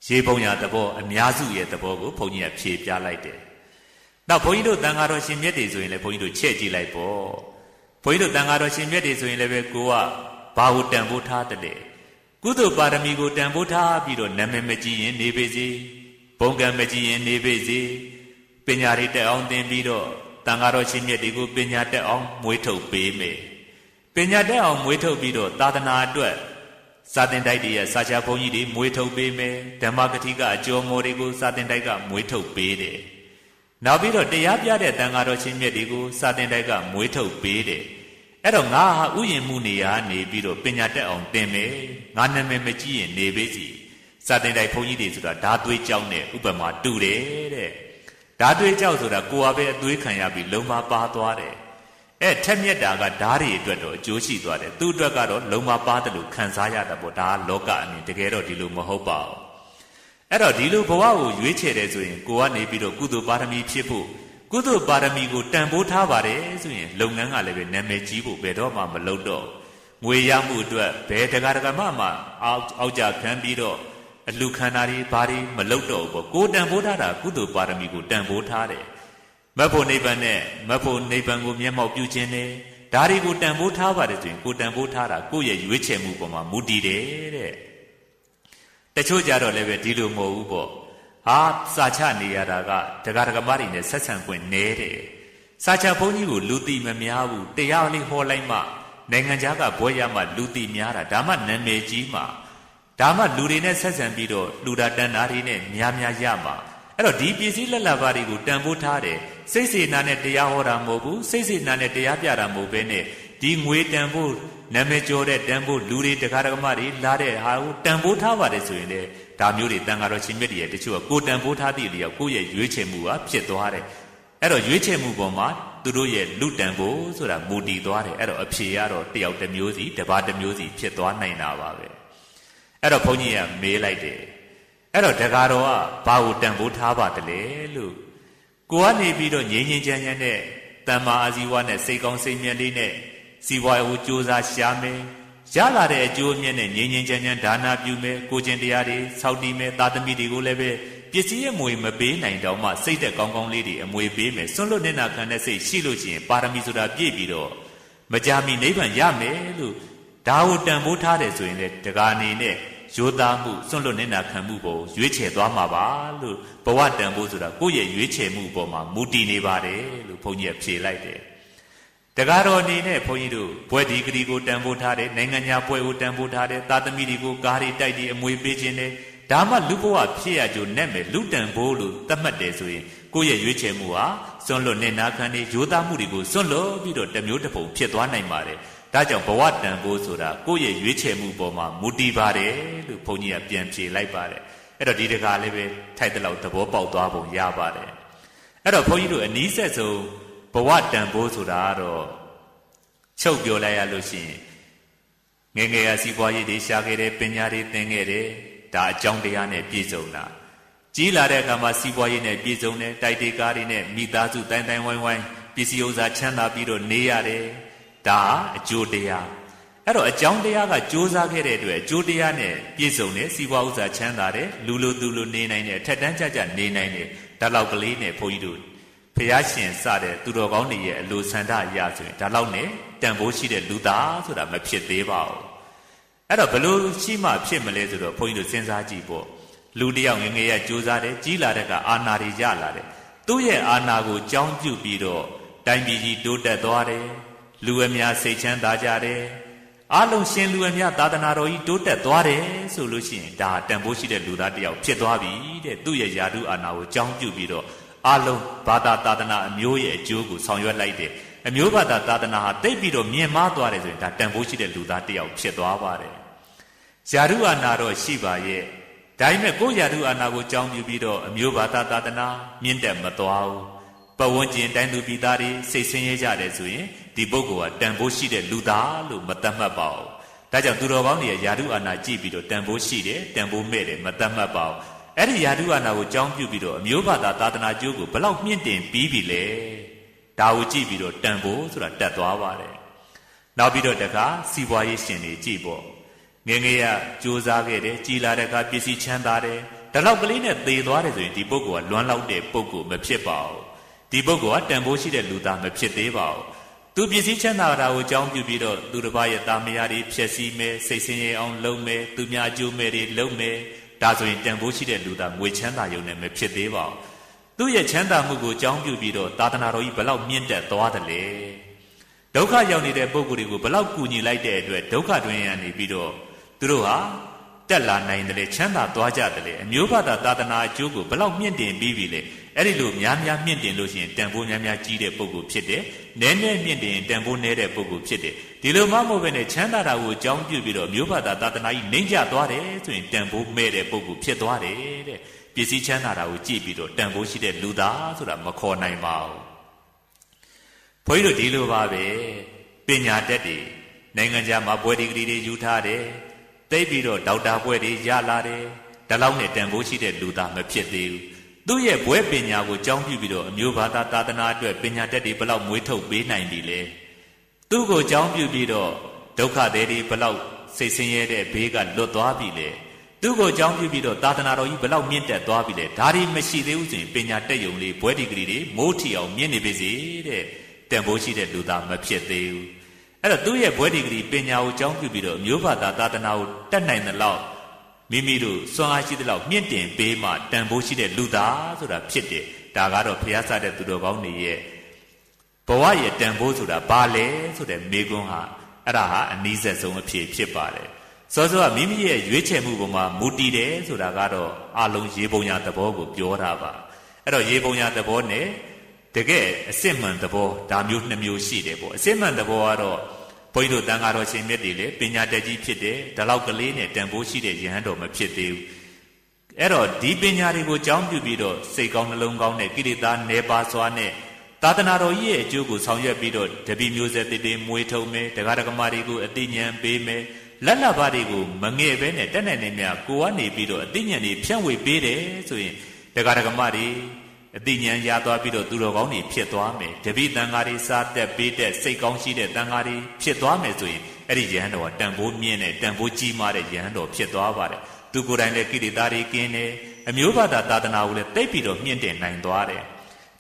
့ရေပုံရသဘောအများစုရဲ့သဘောကိုဘုန်းကြီးကဖြေပြလိုက်တယ်နောက်ဘုန်းကြီးတို့တန်ဃာတော်ရှင်မြတ်တွေဆိုရင်လည်းဘုန်းကြီးတို့ချဲ့ကြည့်လိုက်ပေါ့ဘုန်းကြီးတို့တန်ဃာတော်ရှင်မြတ်တွေဆိုရင်လည်းပဲကိုကဘာကိုတန်ဖိုးထားတယ်ကုသိုလ်ပါရမီကိုတန်ဖိုးထားပြီးတော့နာမည်မကြည့်ရင်နေပေစေဘုံကံမကြည့်ရင်နေပေစေပညာတွေတက်အောင်သင်ပြီးတော့တန်ဃာတော်ရှင်မြတ်တွေကိုပညာတက်အောင်မွေးထုတ်ပေးမယ်ပညာတက်အောင်မွေးထုတ်ပြီးတော့သာသနာအတွက်စာသင်တိုက်တွေရဲ့စာချဘုန်းကြီးတွေမွေးထုတ်ပေးမယ်ဓမ္မဂတိကအကျော်မော်တွေကိုစာသင်တိုက်ကမွေးထုတ်ပေးတယ်နောက်ပြီးတော့တရားပြတဲ့တန်ဃာတော်ရှင်မြတ်တွေကိုစာသင်တိုက်ကမွေးထုတ်ပေးတယ်အဲ့တော့ငါဟာဥယျာဉ်မှုနေရာနေပြီးတော့ပညာတက်အောင်သင်မယ်ငါနာမည်မကြည့်ရင်နေပေးစီစာသင်တိုက်ဘုန်းကြီးတွေဆိုတာဓာသွေးကြောင်းနဲ့ဥပမာတူတယ်တဲ့ဓာသွေးကြောက်ဆိုတာကိုယ်ဟာပဲအသွေးခံရပြီးလုံမပါသွားတယ်အဲ့ထက်မြက်တာကဓာတွေအတွက်တော့အကျိုးရှိသွားတယ်သူ့အတွက်ကတော့လုံမပါတယ်လို့ခံစားရတာပေါ့ဒါကလောကအမြင်တကယ်တော့ဒီလိုမဟုတ်ပါဘူး အဲ့တော့ဒီလိုဘဝကိုရွေးချယ်တယ်ဆိုရင်ကိုကနေပြီးတော့ကုသိုလ်ပါရမီဖြစ်ဖို့ကုသိုလ်ပါရမီကိုတန်ဖိုးထားပါတယ်ဆိုရင်လုပ်ငန်းကလည်းပဲနာမည်ကြီးဖို့ဘယ်တော့မှမလုပ်တော့ငွေရမှုအတွက်ဘယ်တကားမှအောက်ကြခံပြီးတော့အလှခံတာတွေဘာတွေမလုပ်တော့ဘူးကိုတန်ဖိုးထားတာကုသိုလ်ပါရမီကိုတန်ဖိုးထားတယ်မဖို့နိဗ္ဗာန်နဲ့မဖို့နိဗ္ဗာန်ကိုမျက်မှောက်ပြုခြင်းနဲ့ဒါတွေကိုတန်ဖိုးထားပါတယ်ဆိုရင်ကိုတန်ဖိုးထားတာကိုယ့်ရဲ့ရွေးချယ်မှုပေါ်မှာမူတည်တယ်တဲ့တချို့ကြတော့လည်းပဲဒီလိုမဟုတ်ဘူးပေါ့ဟာစာချနေရတာကဒကာဒကမတွေနဲ့ဆက်ဆံခွင့်နည်းတယ်စာချဘုန်းကြီးကိုလူသိမများဘူးတရားလေးဟောလိုက်မှနိုင်ငံခြားကဘွဲရမှလူသိများတာဒါမှနာမည်ကြီးမှဒါမှလူတွေနဲ့ဆက်ဆံပြီးတော့လူတာတန်တာတွေနဲ့များရမှာအဲ့တော့ဒီပစ္စည်းလက်လာပါတွေကိုတန်ဖိုးထားတယ်စိတ်စေနာနဲ့တရားဟောတာမဟုတ်ဘူးစိတ်စေနာနဲ့တရားပြတာမဟုတ်ဘဲနဲ့ဒီငွေတန်ဖိုးနာမည်ကျော်တဲ့တန်ဖိုးလူတွေတကားတကမတွေလာတဲ့ဟာကိုတန်ဖိုးထားပါတယ်ဆိုရင်လေဒါမျိုးတွေတန်ဃာတော်ရှင်မြတ်တွေရဲ့တချို့ကကိုတန်ဖိုးထားသည့်လျောက်ကိုယ့်ရဲ့ရွေးချယ်မှုကဖြစ်သွားတယ်အဲ့တော့ရွေးချယ်မှုပေါ်မှာသူတို့ရဲ့လူတန်ဖိုးဆိုတာမူတည်သွားတယ်အဲ့တော့အဖြေကတော့တယောက်တစ်မျိုးစီတစ်ပါးတစ်မျိုးစီဖြစ်သွားနိုင်တာပါပဲအဲ့တော့ဘုန်းကြီးကမေးလိုက်တယ်အဲ့တော့တကားတော်ကဘာကိုတန်ဖိုးထားပါတလဲလို့ကိုကနေပြီးတော့ငြိမ်းငြိမ်းချမ်းချမ်းနဲ့တမ္မာအာဇီဝနဲ့စိတ်ကောင်းစိတ်မြတ်လေးနဲ့စီပွားရေးကိုကြိုးစားရှာမယ်ရလာတဲ့အကျိုးအမြတ်နဲ့ငြိမ်းငြိမ်းချမ်းချမ်းဒါနပြုမယ်ကိုကျင့်တရားတွေစောင့်တည်မယ်သာသမီတွေကိုလည်းပဲပစ္စည်းအမွေမပေးနိုင်တော့မှစိတ်သက်ကောင်းကောင်းလေးတွေအမွေပေးမယ်စွန့်လွတ်နေတာခံတဲ့စိတ်ရှိလို့ရှိရင်ပါရမီဆိုတာပြည့်ပြီးတော့မကြာမီနိဗ္ဗာန်ရမယ်လို့ဒါကိုတန်ဖိုးထားတယ်ဆိုရင်လေတကာအနေနဲ့ရိုးသားမှုစွန့်လွတ်နေတာခံမှုပေါ်ရွေးချယ်သွားမှာပါလို့ဘဝတန်ဖိုးဆိုတာကိုယ့်ရဲ့ရွေးချယ်မှုပေါ်မှာမူတည်နေပါတယ်လို့ဘုန်းကြီးကဖြေလိုက်တယ်တကားတော်အနေနဲ့ဘုန်းကြီးတို့ဘွဲဒီဂရီကိုတန်ဖိုးထားတယ်နိုင်ငံညာဘွဲကိုတန်ဖိုးထားတယ်သာသမီတွေကိုကားတွေတိုက်တွေအမွေပေးခြင်းနဲ့ဒါမှလူဘဝဖြစ်ရကြိုနဲ့မယ်လူတန်ဖိုးလို့သတ်မှတ်တယ်ဆိုရင်ကိုယ့်ရဲ့ရွေးချယ်မှုဟာစွန့်လွတ်နေနာခံနေရိုးသားမှုတွေကိုစွန့်လွတ်ပြီးတော့တမျိုးတစ်ပုံဖြစ်သွားနိုင်ပါတယ်ဒါကြောင့်ဘဝတန်ဖိုးဆိုတာကိုယ့်ရဲ့ရွေးချယ်မှုပေါ်မှာမူတည်ပါတယ်လို့ဘုန်းကြီးကပြန်ဖြေလိုက်ပါတယ်အဲ့တော့ဒီတကားလေးပဲထိုက်တဲ့လောက်သဘောပေါက်သွားပုံရပါတယ်အဲ့တော့ဘုန်းကြီးတို့အနည်းဆက်ဆုံးဘဝတန်ဖိုးဆိုတာကတော့ချုပ်ပြောလိုက်ရလို့ရှိရင်ငယ်ရစီးပွားရေးတွေရှာခဲ့တယ်ပညာတွေသင်ခဲ့တယ်ဒါအကြောင်းတရားနဲ့ပြည့်စုံတာကြီးလာတဲ့အခါမှာစီးပွားရေးနဲ့ပြည့်စုံတယ်တိုက်တေကားတွေနဲ့မိသားစုတိုင်းတိုင်းဝိုင်းဝိုင်းပစ္စည်းဥစ္စာချမ်းသာပြီးတော့နေရတယ်ဒါအကျိုးတရားအဲ့တော့အကြောင်းတရားကကြိုးစားခဲ့တဲ့အတွက်အကျိုးတရားနဲ့ပြည့်စုံတယ်စီးပွားဥစ္စာချမ်းသာတယ်လူလိုသူလိုနေနိုင်တယ်ထက်တန်းကြကြနေနိုင်တယ်ဒါလောက်ကလေးနဲ့ဘုန်းကြီးတို့ဖျားရှင်စတဲ့သူတော်ကောင်းတွေရဲ့အလိုဆန္ဒအရာဆိုရင်ဒါလောက်နဲ့တန်ဖိုးရှိတဲ့လူသားဆိုတာမဖြစ်သေးပါဘူးအဲ့တော့ဘလို့ရှိမှဖြစ်မလဲဆိုတော့ဘုန်းကြီးတို့စဉ်းစားကြည့်ပေါ့လူတယောက်ငငယ်ရကြိုးစားတယ်ကြီးလာတဲ့ကအာနာတွေရလာတယ်သူ့ရဲ့အာနာကိုကြောင်းပြုပြီးတော့တိုင်းပြည်ကြီးတိုးတက်သွားတယ်လူအများစိတ်ချမ်းသာကြတယ်အလုံးရှင်လူအများသာသနာတော်ကြီးတိုးတက်သွားတယ်ဆိုလို့ရှိရင်ဒါတန်ဖိုးရှိတဲ့လူသားတယောက်ဖြစ်သွားပြီတဲ့သူ့ရဲ့ယာတုအာနာကိုကြောင်းပြုပြီးတော့အလုံးဘာသာသာသနာအမျိုးရဲ့အကျိုးကိုဆောင်ရွက်လိုက်တယ်အမျိုးဘာသာသာသနာဟာတိတ်ပြီးတော့မြင့်မားသွားတယ်ဆိုရင်ဒါတန်ဖိုးရှိတဲ့လူသားတယောက်ဖြစ်သွားပါတယ်ယာတုအာနာတော့ရှိပါရဲ့ဒါပေမဲ့ကိုယ်ယာတုအာနာကိုကြောင်းပြုပြီးတော့အမျိုးဘာသာသာသနာမြင့်တက်မသွားဘူးပဝန်းကျင်တိုင်းသူပြည်သားတွေစိတ်ဆင်းရဲကြတယ်ဆိုရင်ဒီပုဂ္ဂိုလ်ကတန်ဖိုးရှိတဲ့လူသားလို့မသတ်မှတ်ပါဘူးဒါကြောင့်သူတော်ကောင်းတွေယာတုအာနာကြည့်ပြီးတော့တန်ဖိုးရှိတယ်တန်ဖိုးမဲ့တယ်မသတ်မှတ်ပါဘူးအဲ့ဒီယာတုအာနာကိုကြောင်းပြုပြီးတော့အမျိုးဘာသာသာသနာကျိုးကိုဘလောက်မြင့်တင်ပြီးပြီလဲဒါကိုကြည့်ပြီးတော့တန်ဖိုးဆိုတာတက်သွားပါတယ်နောက်ပြီးတော့တခါစီးပွားရေးရှင်တွေကြည့်ပေါ့ငယ်ငယ်ရကြိုးစားခဲ့တယ်ကြီးလာတဲ့အခါပစ္စည်းချမ်းသာတယ်ဒါလောက်ကလေးနဲ့သေသွားတယ်ဆိုရင်ဒီပုဂ္ဂိုလ်ကလွမ်းလောက်တဲ့ပုဂ္ဂိုလ်မဖြစ်ပါဘူးဒီပုဂ္ဂိုလ်ကတန်ဖိုးရှိတဲ့လူသားမဖြစ်သေးပါဘူးသူပစ္စည်းချမ်းသာတာကိုကြောင်းပြုပြီးတော့သူတစ်ပါးရဲ့တာမယာတွေဖြည့်ဆည်းမယ်စိတ်ဆင်းရဲအောင်လုပ်မယ်သူများအကျိုးမဲ့တွေလုပ်မယ်ဒါဆိုရင်တန်ဖိုးရှိတဲ့လူသားငွေချမ်းသာရုံနဲ့မဖြစ်သေးပါဘူးသူ့ရဲ့ချမ်းသာမှုကိုကြောင်းပြုပြီးတော့သာသနာတော်ကြီးဘလောက်မြင့်တက်သွားတယ်လဲဒုက္ခရောက်နေတဲ့ပုဂ္ဂိုလ်တွေကိုဘလောက်ကူညီလိုက်တဲ့အတွက်ဒုက္ခတွင်ရနေပြီးတော့သူတို့ဟာတက်လာနိုင်တယ်လေချမ်းသာသွားကြတယ်လေအမျိုးဘာသာသာသနာအကျိုးကိုဘလောက်မြင့်တင်ပြီးပြီလေအဲ့ဒီလိုများများမြင့်တင်လို့ရှိရင်တန်ဖိုးများများကြီးတဲ့ပုဂ္ဂိုလ်ဖြစ်တယ်နည်းနည်းမြင့်တင်ရင်တန်ဖိုးနည်းတဲ့ပုဂ္ဂိုလ်ဖြစ်တယ်ဒီလိုမှမဟုတ်ဘဲနဲ့ချမ်းသာတာကိုအကြောင်းပြုပြီးတော့အမျိုးဘာသာသာသနာကြီးနှိမ့်ကျသွားတယ်ဆိုရင်တန်ဖိုးမဲ့တဲ့ပုဂ္ဂိုလ်ဖြစ်သွားတယ်တဲ့ပစ္စည်းချမ်းသာတာကိုကြည့်ပြီးတော့တန်ဖိုးရှိတဲ့လူသားဆိုတာမခေါ်နိုင်ပါဘူးဘုန်းကြီးတို့ဒီလိုပါပဲပညာတတ်တွေနိုင်ငံခြားမှာဘွဲဒီဂရီတွေယူထားတယ်သိပြီးတော့ဒေါက်တာဘွဲတွေရလာတယ် ဒါလောက်နဲ့တန်ဖိုးရှိတဲ့လူသားမဖြစ်သေးဘူးသူ့ရဲ့ဘွဲပညာကိုကြောင်းပြုပြီးတော့အမျိုးဘာသာသာသနာအတွက်ပညာတတ်တွေဘလောက်မွေးထုတ်ပေးနိုင်ပြီလဲသူ့ကိုကြောင်းပြုပြီးတော့ဒုက္ခတွေဘလောက်စိတ်ဆင်းရဲတဲ့ဘေးကလွတ်သွားပြီလေသူ့ကိုကြောင်းပြုပြီးတော့သာသနာတော်ကြီးဘလောက်မြင့်တက်သွားပြီလေဒါတွေမရှိသေးဘူးဆိုရင်ပညာတက်ယုံလေးဘွဲဒီဂရီတွေမိုးထီအောင်မြင့်နေပါစေတဲ့တန်ဖိုးရှိတဲ့လူသားမဖြစ်သေးဘူးအဲ့တော့သူ့ရဲ့ဘွဲဒီဂရီပညာကိုကြောင်းပြုပြီးတော့မျိုးဘာသာသာသနာကိုတက်နိုင်တဲ့လောက်မိမိတို့စွမ်းအားရှိတဲ့လောက်မြင့်တင်ပေးမှတန်ဖိုးရှိတဲ့လူသားဆိုတာဖြစ်တယ်ဒါကတော့ဘုရားစားတဲ့သူတော်ကောင်းတွေရဲ့ဘဝရဲ့တန်ဖိုးဆိုတာဘာလဲဆိုတဲ့မေကွန်းဟာအဲ့ဒါဟာအနည်းဆက်ဆုံးအဖြစ်ဖြစ်ပါတယ်စောစောကမိမိရဲ့ရွေးချယ်မှုပေါ်မှာမူတည်တယ်ဆိုတာကတော့အလုံးရေပုံညာသဘောကိုပြောတာပါအဲ့တော့ရေပုံညာသဘောနဲ့တကယ်အစစ်မှန်သဘောဒါမျိုးနှစ်မျိုးရှိတယ်ပေါ့အစစ်မှန်သဘောကတော့ဘုန်းကြီးတို့တန်ဃာတော်ရှင်မြတ်တွေလည်းပညာတတ်ကြီးဖြစ်တယ်ဒါလောက်ကလေးနဲ့တန်ဖိုးရှိတဲ့ယဟန်တော်မဖြစ်သေးဘူးအဲ့တော့ဒီပညာတွေကိုကြောင်းပြုပြီးတော့စိတ်ကောင်းနှလုံးကောင်းနဲ့ကိလေသာနေပါစွာနဲ့သာသနာတော်ကြီးရဲ့အကျိုးကိုဆောင်ရွက်ပြီးတော့တပည့်မျိုးဆက်တွေမွေးထုံမယ်တရားဓမ္မတွေကိုအသိဉာဏ်ပေးမယ်လက်လဘာတွေကိုမငဲ့ပဲနဲ့တက်နိုင်နေမြကိုကနေပြီးတော့အသိဉာဏ်တွေဖြန့်ဝေပေးတယ်ဆိုရင်တရားဓမ္မတွေအသိဉာဏ်ရသွားပြီးတော့သူတော်ကောင်းတွေဖြစ်သွားမယ်တပည့်တန်ဃာတွေစားတက်ပေးတဲ့စိတ်ကောင်းရှိတဲ့တန်ဃာတွေဖြစ်သွားမယ်ဆိုရင်အဲ့ဒီယဟန်တော်ကတန်ဖိုးမြင့်တဲ့တန်ဖိုးကြီးမားတဲ့ယဟန်တော်ဖြစ်သွားပါတယ်သူကိုယ်တိုင်လည်းကိလေသာတွေကင်းတယ်အမျိုးဘာသာသာသနာကိုလည်းတိတ်ပြီးတော့မြင့်တင်နိုင်သွားတယ်